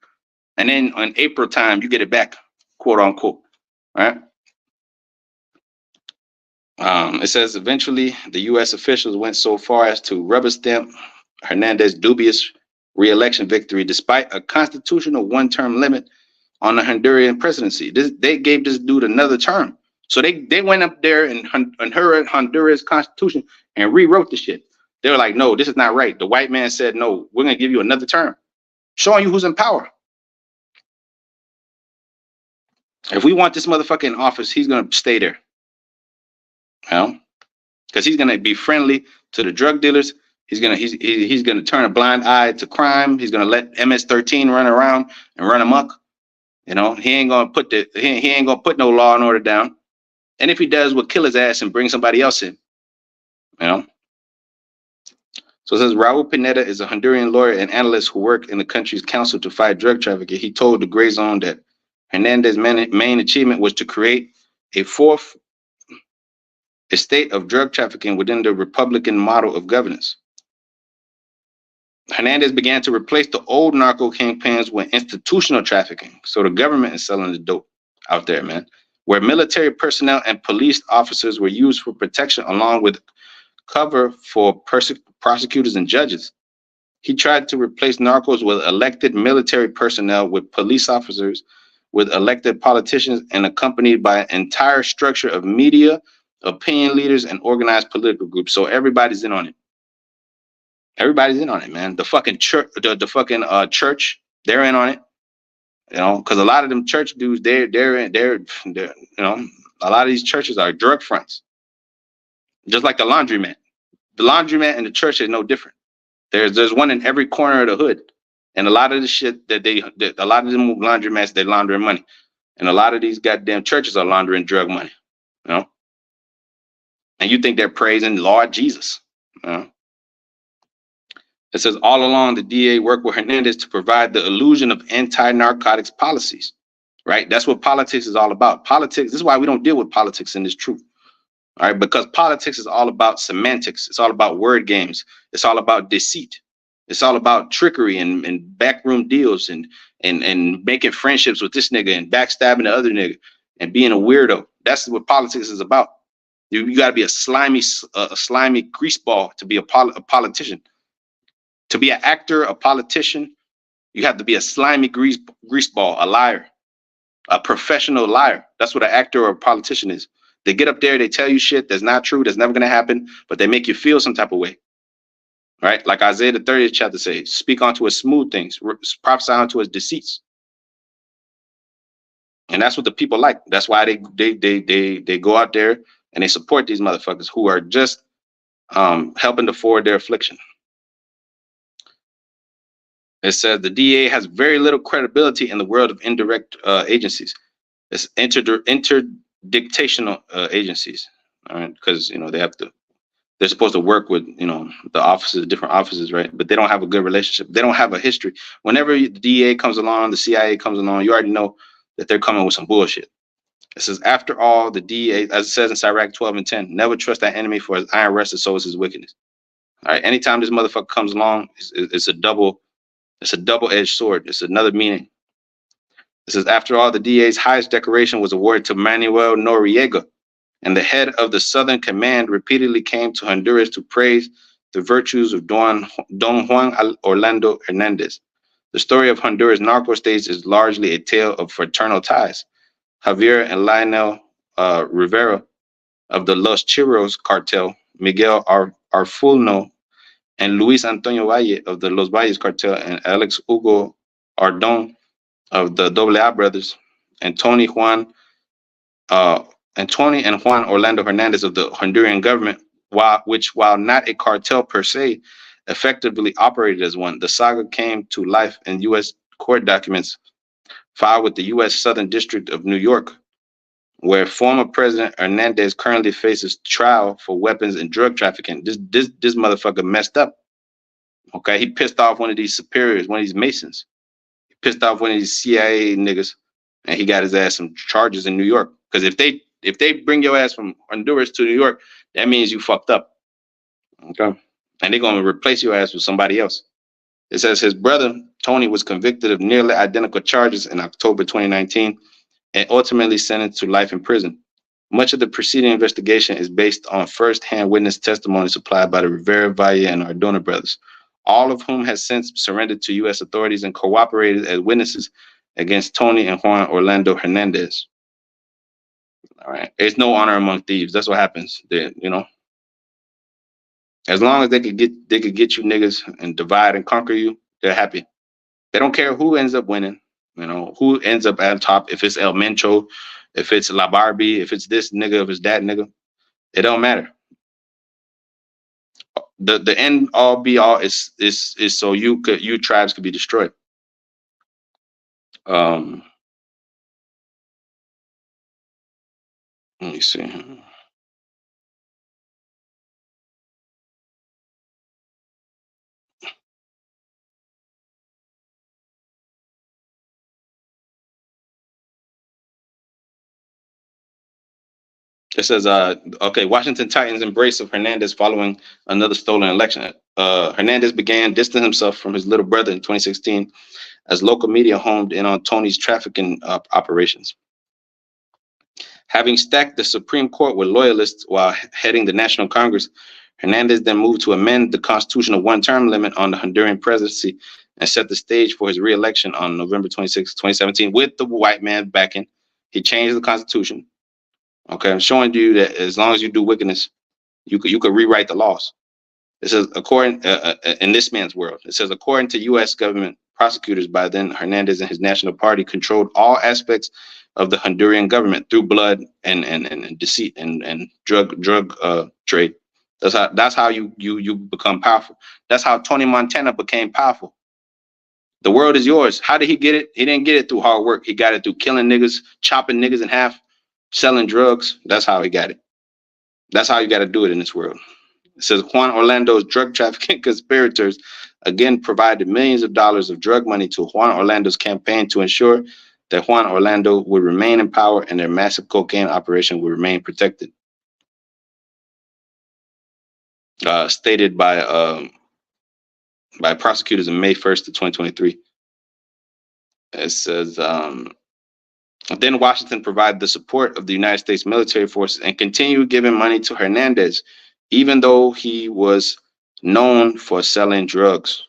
and then on April time you get it back, quote unquote, right? It says eventually the U.S. officials went so far as to rubber stamp Hernandez's dubious re-election victory, despite a constitutional one-term limit on the Honduran presidency. They gave this dude another term. So they went up there in Honduras constitution and rewrote the shit. They were like, no, this is not right. The white man said, no, we're going to give you another term, showing you who's in power. If we want this motherfucker in office, he's going to stay there. Because he's going to be friendly to the drug dealers. He's going to turn a blind eye to crime. He's going to let MS-13 run around and run amok. He ain't going to put no law and order down. And if he does, we'll kill his ass and bring somebody else in. So it says Raul Pineda is a Honduran lawyer and analyst who worked in the country's council to fight drug trafficking. He told the Gray Zone that Hernandez's main achievement was to create a fourth a state of drug trafficking within the Republican model of governance. Hernandez began to replace the old narco kingpins with institutional trafficking. So the government is selling the dope out there, man, where military personnel and police officers were used for protection along with cover for prosecutors and judges. He tried to replace narcos with elected military personnel, with police officers, with elected politicians, and accompanied by an entire structure of media, opinion leaders, and organized political groups. So everybody's in on it. Everybody's in on it, man. The fucking church, the fucking church, they're in on it. You know, because a lot of them church dudes, they're you know, a lot of these churches are drug fronts, just like the laundromat. The laundromat and the church is no different. There's one in every corner of the hood, and a lot of the shit that a lot of them laundromats, they laundering money, and a lot of these goddamn churches are laundering drug money. You know, and you think they're praising Lord Jesus? You know? It says all along the DA worked with Hernandez to provide the illusion of anti-narcotics policies. Right? That's what politics is all about. Politics. This is why we don't deal with politics in this truth. All right, because politics is all about semantics. It's all about word games. It's all about deceit. It's all about trickery and backroom deals and making friendships with this nigga and backstabbing the other nigga and being a weirdo. That's what politics is about. You got to be a slimy greaseball to be a politician. To be an actor, a politician, you have to be a slimy greaseball, a liar, a professional liar. That's what an actor or a politician is. They get up there, they tell you shit that's not true, that's never going to happen, but they make you feel some type of way. Right? Like Isaiah the 30th chapter says, speak unto us smooth things, prophesy unto us deceits. And that's what the people like. That's why they go out there and they support these motherfuckers who are just helping to forward their affliction. It says the DA has very little credibility in the world of indirect agencies. It's interdictational agencies, all right? Because you know they're supposed to work with the offices, different offices, right? But they don't have a good relationship. They don't have a history. Whenever the DA comes along, the CIA comes along, you already know that they're coming with some bullshit. It says, after all, the DA, as it says in Sirach 12:10, never trust that enemy, for his iron rested, so is his wickedness. All right. Anytime this motherfucker comes along, it's a double-edged sword. It's another meaning. It says, after all, the DA's highest decoration was awarded to Manuel Noriega, and the head of the Southern Command repeatedly came to Honduras to praise the virtues of Don Juan Orlando Hernandez. The story of Honduras narco states is largely a tale of fraternal ties. Javier and Lionel Rivera of the Los Chirros cartel, Miguel Arfulno, and Luis Antonio Valle of the Los Valles cartel, and Alex Hugo Ardon of the AA brothers, and Tony and Juan Orlando Hernandez of the Honduran government, while not a cartel per se, effectively operated as one. The saga came to life in U.S. court documents filed with the U.S. Southern District of New York, where former President Hernandez currently faces trial for weapons and drug trafficking. This motherfucker messed up. Okay, he pissed off one of these superiors, one of these Masons. He pissed off one of these CIA niggas, and he got his ass some charges in New York. Because if they bring your ass from Honduras to New York, that means you fucked up. Okay, and they're gonna replace your ass with somebody else. It says his brother Tony was convicted of nearly identical charges in October 2019 and ultimately sentenced to life in prison. Much of the preceding investigation is based on first-hand witness testimony supplied by the Rivera, Valle, and Ardona brothers, all of whom has since surrendered to U.S. authorities and cooperated as witnesses against Tony and Juan Orlando Hernandez. All right, there's no honor among thieves. That's what happens. As long as they could get you niggas and divide and conquer you, they're happy. They don't care who ends up winning. Who ends up at top, if it's El Mencho, if it's La Barbie, if it's this nigga, if it's that nigga. It don't matter. The end all be all is so you tribes could be destroyed. Let me see. It says, okay, Washington Titans embrace of Hernandez following another stolen election. Hernandez began distancing himself from his little brother in 2016 as local media homed in on Tony's trafficking operations. Having stacked the Supreme Court with loyalists while heading the National Congress, Hernandez then moved to amend the constitutional one-term limit on the Honduran presidency and set the stage for his re-election on November 26, 2017, with the white man backing. He changed the Constitution. Okay, I'm showing you that as long as you do wickedness, you could rewrite the laws. It says, according in this man's world, it says, according to U.S. government prosecutors, by then Hernandez and his national party controlled all aspects of the Honduran government through blood and deceit and drug trade. That's how you become powerful. That's how Tony Montana became powerful. The world is yours. How did he get it? He didn't get it through hard work. He got it through killing niggas, chopping niggas in half, selling drugs. That's how he got it. That's how you got to do it in this world. It says Juan Orlando's drug trafficking conspirators again provided millions of dollars of drug money to Juan Orlando's campaign to ensure that Juan Orlando would remain in power and their massive cocaine operation would remain protected. Stated by prosecutors on May 1st of 2023. It says, then Washington provided the support of the United States military forces and continued giving money to Hernandez, even though he was known for selling drugs.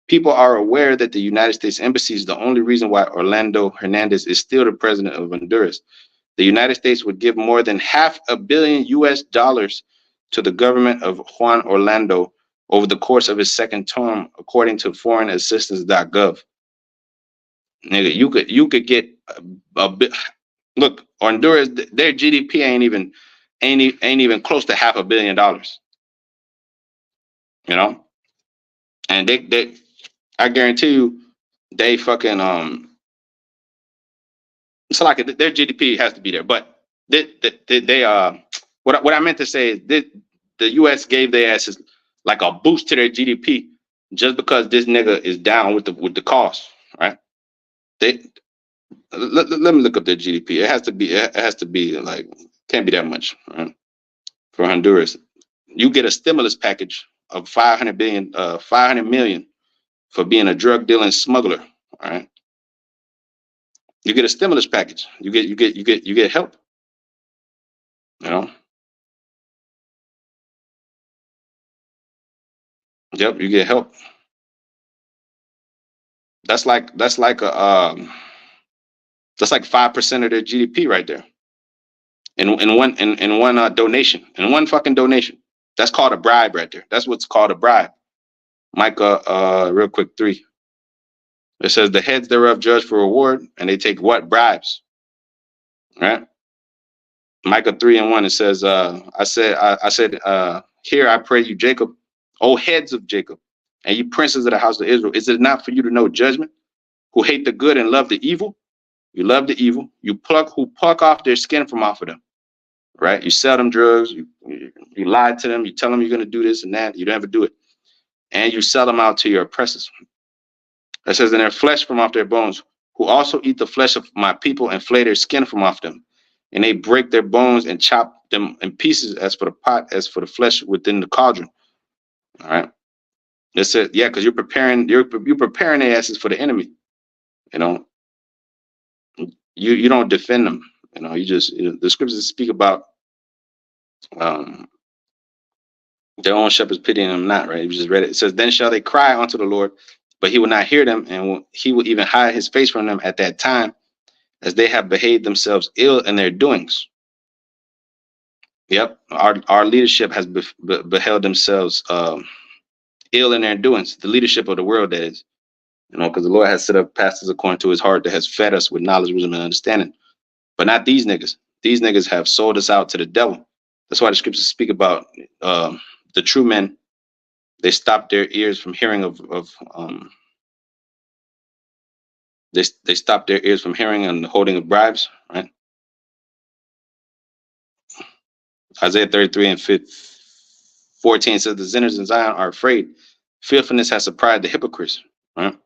People are aware that the United States Embassy is the only reason why Orlando Hernandez is still the president of Honduras. The United States would give more than $500 million US to the government of Juan Orlando over the course of his second term, according to foreignassistance.gov. Nigga, you could get a bit. Look, Honduras, their GDP ain't even close to $500 million. You know, and they I guarantee you, they fucking it's like their GDP has to be there. But what I meant to say is the U.S. gave their asses like a boost to their GDP just because this nigga is down with the cost, right? Let me look up their GDP. It has to be like, can't be that much, right? For Honduras, you get a stimulus package of 500 million for being a drug dealing smuggler. All right, you get a stimulus package. You get help. You know. Yep, you get help. That's like 5% of their GDP right there. In one donation, in one fucking donation. That's called a bribe right there. That's what's called a bribe. Micah, real quick, 3. It says the heads thereof judge for reward, and they take what? Bribes. Right? Micah 3:1. It says, I said, here I pray you, Jacob, O heads of Jacob, and you princes of the house of Israel. Is it not for you to know judgment? Who hate the good and love the evil? You love the evil. You pluck off their skin from off of them. Right? You sell them drugs. You lie to them. You tell them you're going to do this and that. You don't ever do it. And you sell them out to your oppressors. It says, in their flesh from off their bones, who also eat the flesh of my people and flay their skin from off them. And they break their bones and chop them in pieces as for the pot, as for the flesh within the cauldron. All right. It said, yeah, because you're preparing their asses for the enemy. You know, you don't defend them. You know, the scriptures speak about their own shepherds pitying them not, right? You just read it. It says, then shall they cry unto the Lord, but he will not hear them, and he will even hide his face from them at that time, as they have behaved themselves ill in their doings. Yep, our leadership has beheld themselves ill in their doings. The leadership of the world, that is. You know, because the Lord has set up pastors according to his heart that has fed us with knowledge, wisdom, and understanding. But not these niggas. These niggas have sold us out to the devil. That's why the scriptures speak about the true men. They stopped their ears from hearing they stopped their ears from hearing and holding of bribes, right? Isaiah 33:14 says the sinners in Zion are afraid. Fearfulness has surprised the hypocrites, right?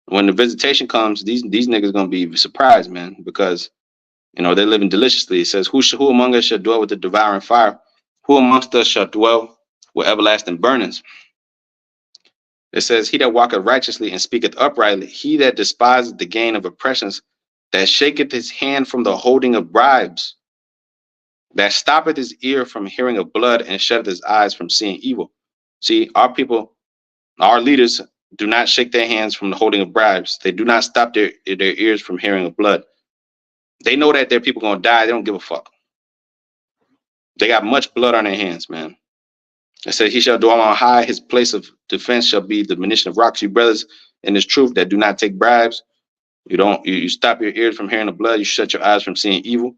When the visitation comes, these niggas gonna be surprised, man, because You know, they're living deliciously. It says, who among us shall dwell with the devouring fire? Who amongst us shall dwell with everlasting burnings? It says, he that walketh righteously and speaketh uprightly, he that despiseth the gain of oppressions, that shaketh his hand from the holding of bribes, that stoppeth his ear from hearing of blood and shutteth his eyes from seeing evil. See, our people, our leaders do not shake their hands from the holding of bribes. They do not stop their ears from hearing of blood. They know that their people going to die. They don't give a fuck. They got much blood on their hands, man. It said, he shall dwell on high. His place of defense shall be the munition of rocks. You brothers in this truth that do not take bribes. You stop your ears from hearing the blood. You shut your eyes from seeing evil.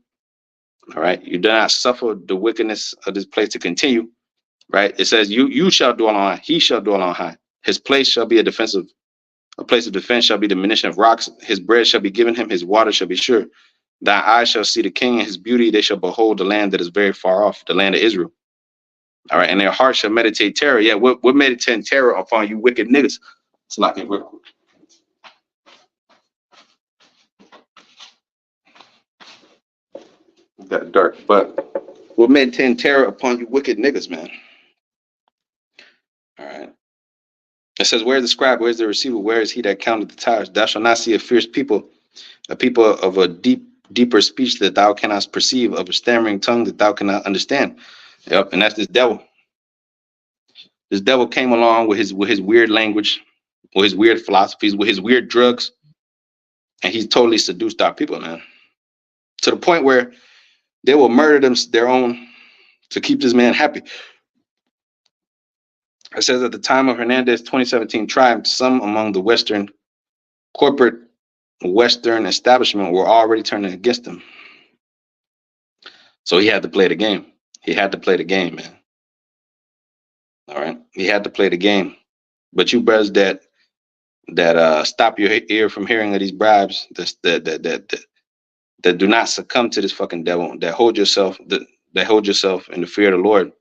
All right. You do not suffer the wickedness of this place to continue. Right. It says, you shall dwell on high. He shall dwell on high. His place shall be a place of defense shall be the munition of rocks. His bread shall be given him. His water shall be sure. Thy eyes shall see the king and his beauty. They shall behold the land that is very far off, the land of Israel. All right. And their heart shall meditate terror. Yeah, we're meditating terror upon you wicked niggas. It's like it. Got dark, but we're meditating terror upon you wicked niggas, man. All right. It says, where is the scribe? Where is the receiver? Where is he that counted the tires? Thou shalt not see a fierce people, a people of a deeper speech that thou cannot perceive, of a stammering tongue that thou cannot understand. Yep, and that's this devil. This devil came along with his weird language, with his weird philosophies, with his weird drugs, and he's totally seduced our people, man. To the point where they will murder them their own to keep this man happy. It says at the time of Hernandez's 2017 triumph, some among the corporate Western establishment were already turning against him. So he had to play the game. He had to play the game, man. All right. He had to play the game. But you brothers that stop your ear from hearing of these bribes, that do not succumb to this fucking devil, that hold yourself in the fear of the Lord,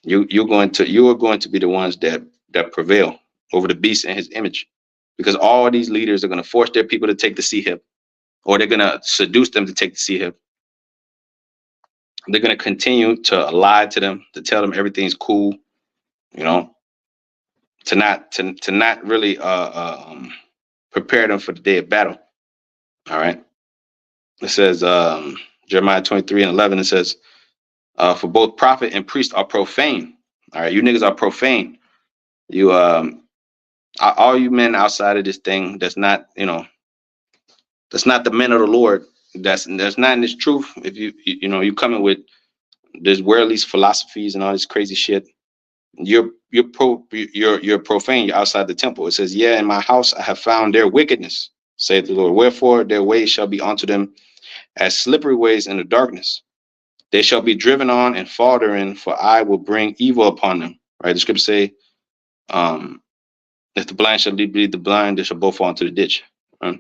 you are going to be the ones that prevail over the beast and his image, because all these leaders are going to force their people to take the C-hip, or they're going to seduce them to take the C-hip. They're going to continue to lie to them, to tell them everything's cool, you know, to not really prepare them for the day of battle. All right. It says Jeremiah 23:11. It says, for both prophet and priest are profane. All right, you niggas are profane. You all you men outside of this thing that's not, you know, that's not the men of the Lord. That's not in this truth. If you coming with this worldly philosophies and all this crazy shit, you're profane. You're outside the temple. It says, yeah, in my house I have found their wickedness, saith the Lord. Wherefore their ways shall be unto them as slippery ways in the darkness. They shall be driven on and fall therein, for I will bring evil upon them. Right? The scriptures say, if the blind shall lead the blind, they shall both fall into the ditch. Right?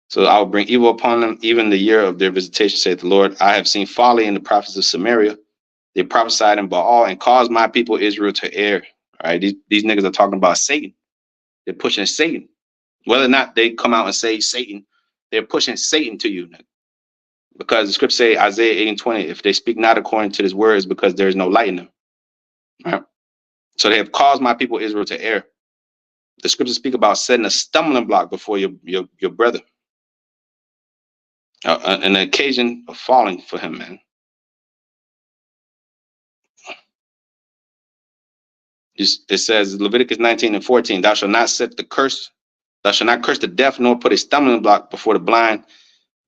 So I will bring evil upon them, even the year of their visitation, saith the Lord. I have seen folly in the prophets of Samaria. They prophesied in Baal and caused my people Israel to err. All right, these niggas are talking about Satan. They're pushing Satan. Whether or not they come out and say Satan, they're pushing Satan to you. Because the scriptures say, Isaiah 18:20, if they speak not according to this word, it's because there is no light in them. All right? So they have caused my people Israel to err. The scriptures speak about setting a stumbling block before your brother. An occasion of falling for him, man. It says Leviticus 19:14, thou shalt not curse the deaf, nor put a stumbling block before the blind,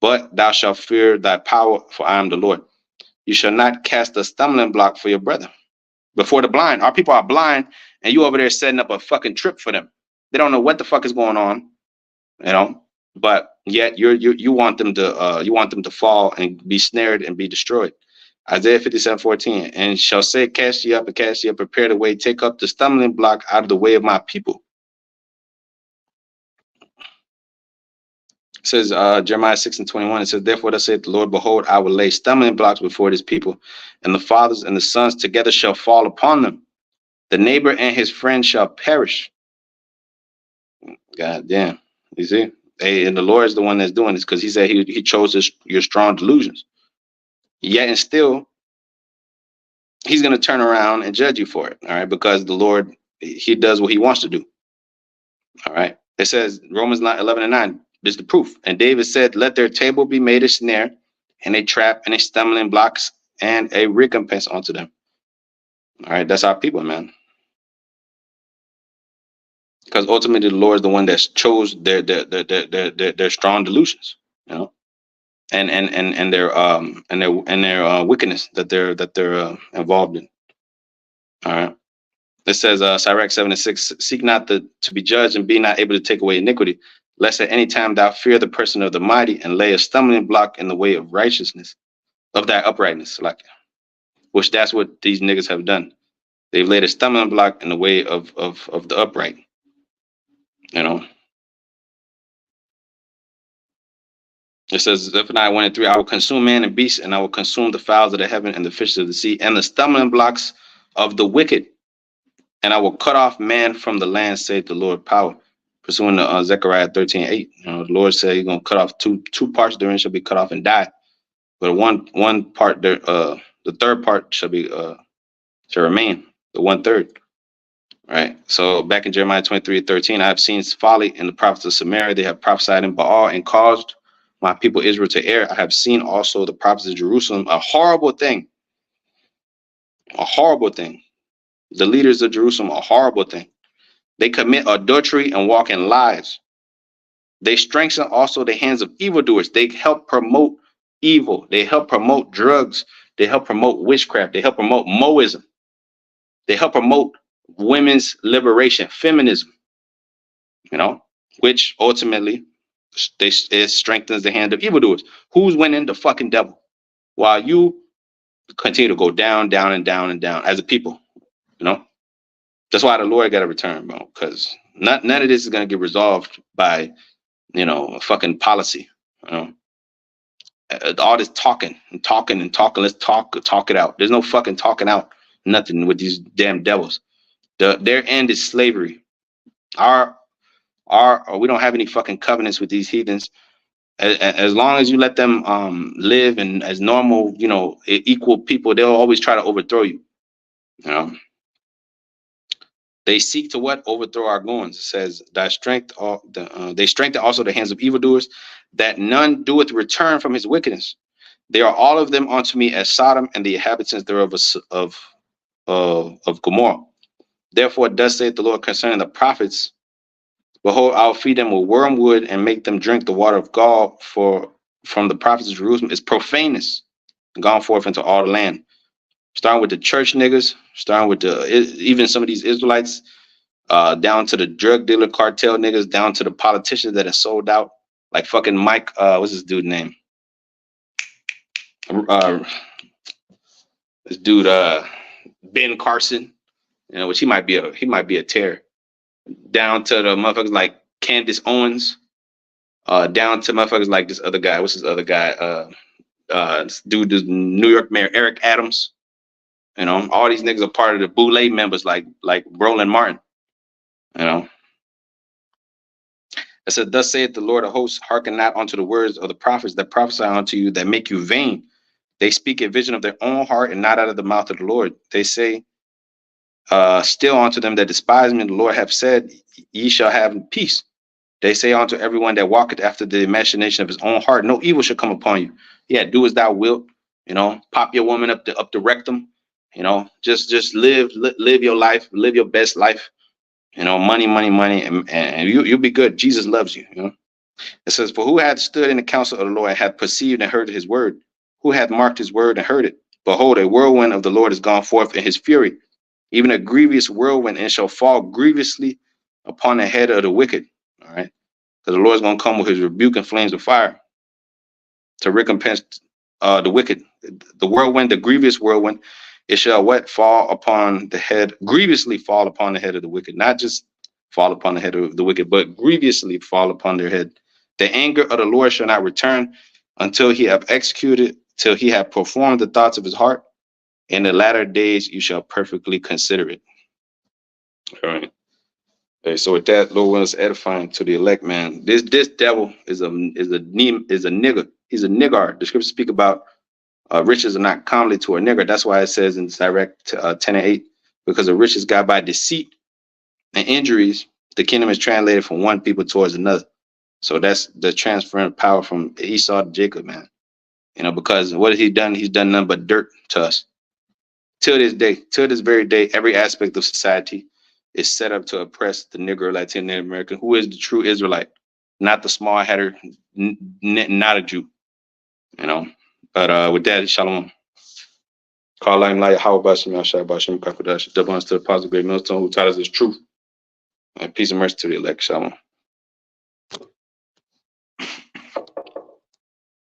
but thou shalt fear thy power, for I am the Lord. You shall not cast a stumbling block for your brother before the blind. Our people are blind, and you over there setting up a fucking trip for them. They don't know what the fuck is going on, you know. But yet you want them to fall and be snared and be destroyed. Isaiah 57:14, and shall say, cast ye up, prepare the way, take up the stumbling block out of the way of my people. It says Jeremiah 6:21, it says, therefore thus saith the Lord, behold, I will lay stumbling blocks before this people, and the fathers and the sons together shall fall upon them. The neighbor and his friend shall perish. God damn. You see? And the Lord is the one that's doing this, because he said he chose your strong delusions. Yet and still, he's going to turn around and judge you for it. All right. Because the Lord, he does what he wants to do. All right. It says Romans 11:9 is the proof. And David said, let their table be made a snare and a trap and a stumbling blocks and a recompense unto them. All right. That's our people, man. Because ultimately the Lord is the one that chose their strong delusions, you know, and their wickedness that they're involved in. All right. It says Sirach 7:6, seek not to be judged and be not able to take away iniquity, lest at any time thou fear the person of the mighty and lay a stumbling block in the way of righteousness, of thy uprightness, like, which that's what these niggas have done. They've laid a stumbling block in the way of the upright, you know. It says, Zephaniah 1:3, I will consume man and beast, and I will consume the fowls of the heaven and the fishes of the sea, and the stumbling blocks of the wicked. And I will cut off man from the land, saith the Lord power. Pursuing to Zechariah 13:8. You know, the Lord said he's gonna cut off two parts therein shall be cut off and die. But one part there, the third part shall remain, the 1/3. Right. So back in Jeremiah 23:13, I have seen folly in the prophets of Samaria. They have prophesied in Baal and caused my people Israel to err. I have seen also the prophets of Jerusalem, a horrible thing. A horrible thing. The leaders of Jerusalem, a horrible thing. They commit adultery and walk in lies. They strengthen also the hands of evildoers. They help promote evil. They help promote drugs. They help promote witchcraft. They help promote Moism. They help promote women's liberation, feminism, you know, which ultimately it strengthens the hand of evildoers. Who's winning? The fucking devil. While you continue to go down, down, and down and down as a people, you know. That's why the Lord got to return, bro, because none of this is going to get resolved by, you know, fucking policy. You know, all this talking and talking and talking. Let's talk it out. There's no fucking talking out nothing with these damn devils. Their end is slavery. We don't have any fucking covenants with these heathens. As long as you let them live and as normal, you know, equal people, they'll always try to overthrow you. You know. They seek to what? Overthrow our goings. It says, thy strength, they strengthen also the hands of evildoers, that none doeth return from his wickedness. They are all of them unto me as Sodom and the inhabitants thereof of Gomorrah. Therefore, thus saith the Lord concerning the prophets, behold, I'll feed them with wormwood and make them drink the water of gall, for from the prophets of Jerusalem is profaneness gone forth into all the land. Starting with the church niggas, starting with even some of these Israelites, down to the drug dealer cartel niggas, down to the politicians that are sold out, like fucking Mike. What's this dude name? This dude, Ben Carson. You know, which he might be a terror. Down to the motherfuckers like Candace Owens. Down to motherfuckers like this other guy. What's this other guy? This dude, the New York mayor Eric Adams. You know, all these niggas are part of the Boule members, like Roland Martin. You know, it said, thus saith the Lord of hosts, hearken not unto the words of the prophets that prophesy unto you, that make you vain. They speak a vision of their own heart and not out of the mouth of the Lord. They say, still unto them that despise me, the Lord hath said, ye shall have peace. They say unto everyone that walketh after the imagination of his own heart, no evil shall come upon you. Yeah, do as thou wilt. You know, pop your woman up the rectum. You know, just live your life, live your best life. You know, money, and you'll be good. Jesus loves you. You know, it says, for who hath stood in the counsel of the Lord, hath perceived and heard his word? Who hath marked his word and heard it? Behold, a whirlwind of the Lord is gone forth in his fury, even a grievous whirlwind, and shall fall grievously upon the head of the wicked. All right, because the Lord is going to come with his rebuke and flames of fire to recompense the wicked. The whirlwind, the grievous whirlwind, it shall what? Fall upon the head, grievously fall upon the head of the wicked. Not just fall upon the head of the wicked, but grievously fall upon their head. The anger of the Lord shall not return until he have executed, till he have performed the thoughts of his heart. In the latter days you shall perfectly consider it. All right. Okay, so with that, Lord was edifying to the elect, man. This devil is a nigger. He's a nigger. The scriptures speak about riches are not commonly to a nigger. That's why it says in direct 10:8, because the riches got by deceit and injuries, the kingdom is translated from one people towards another. So that's the transferring power from Esau to Jacob, man. You know, because what has he done? He's done nothing but dirt to us. Till this day, till this very day, every aspect of society is set up to oppress the Negro Latin American, who is the true Israelite, not the small hatter, not a Jew. You know. But with that, shalom. Call him like how about Shem Yashai Bashim Kakadash, double to the positive great millstone who taught us his truth. And peace and mercy to the elect. Shalom.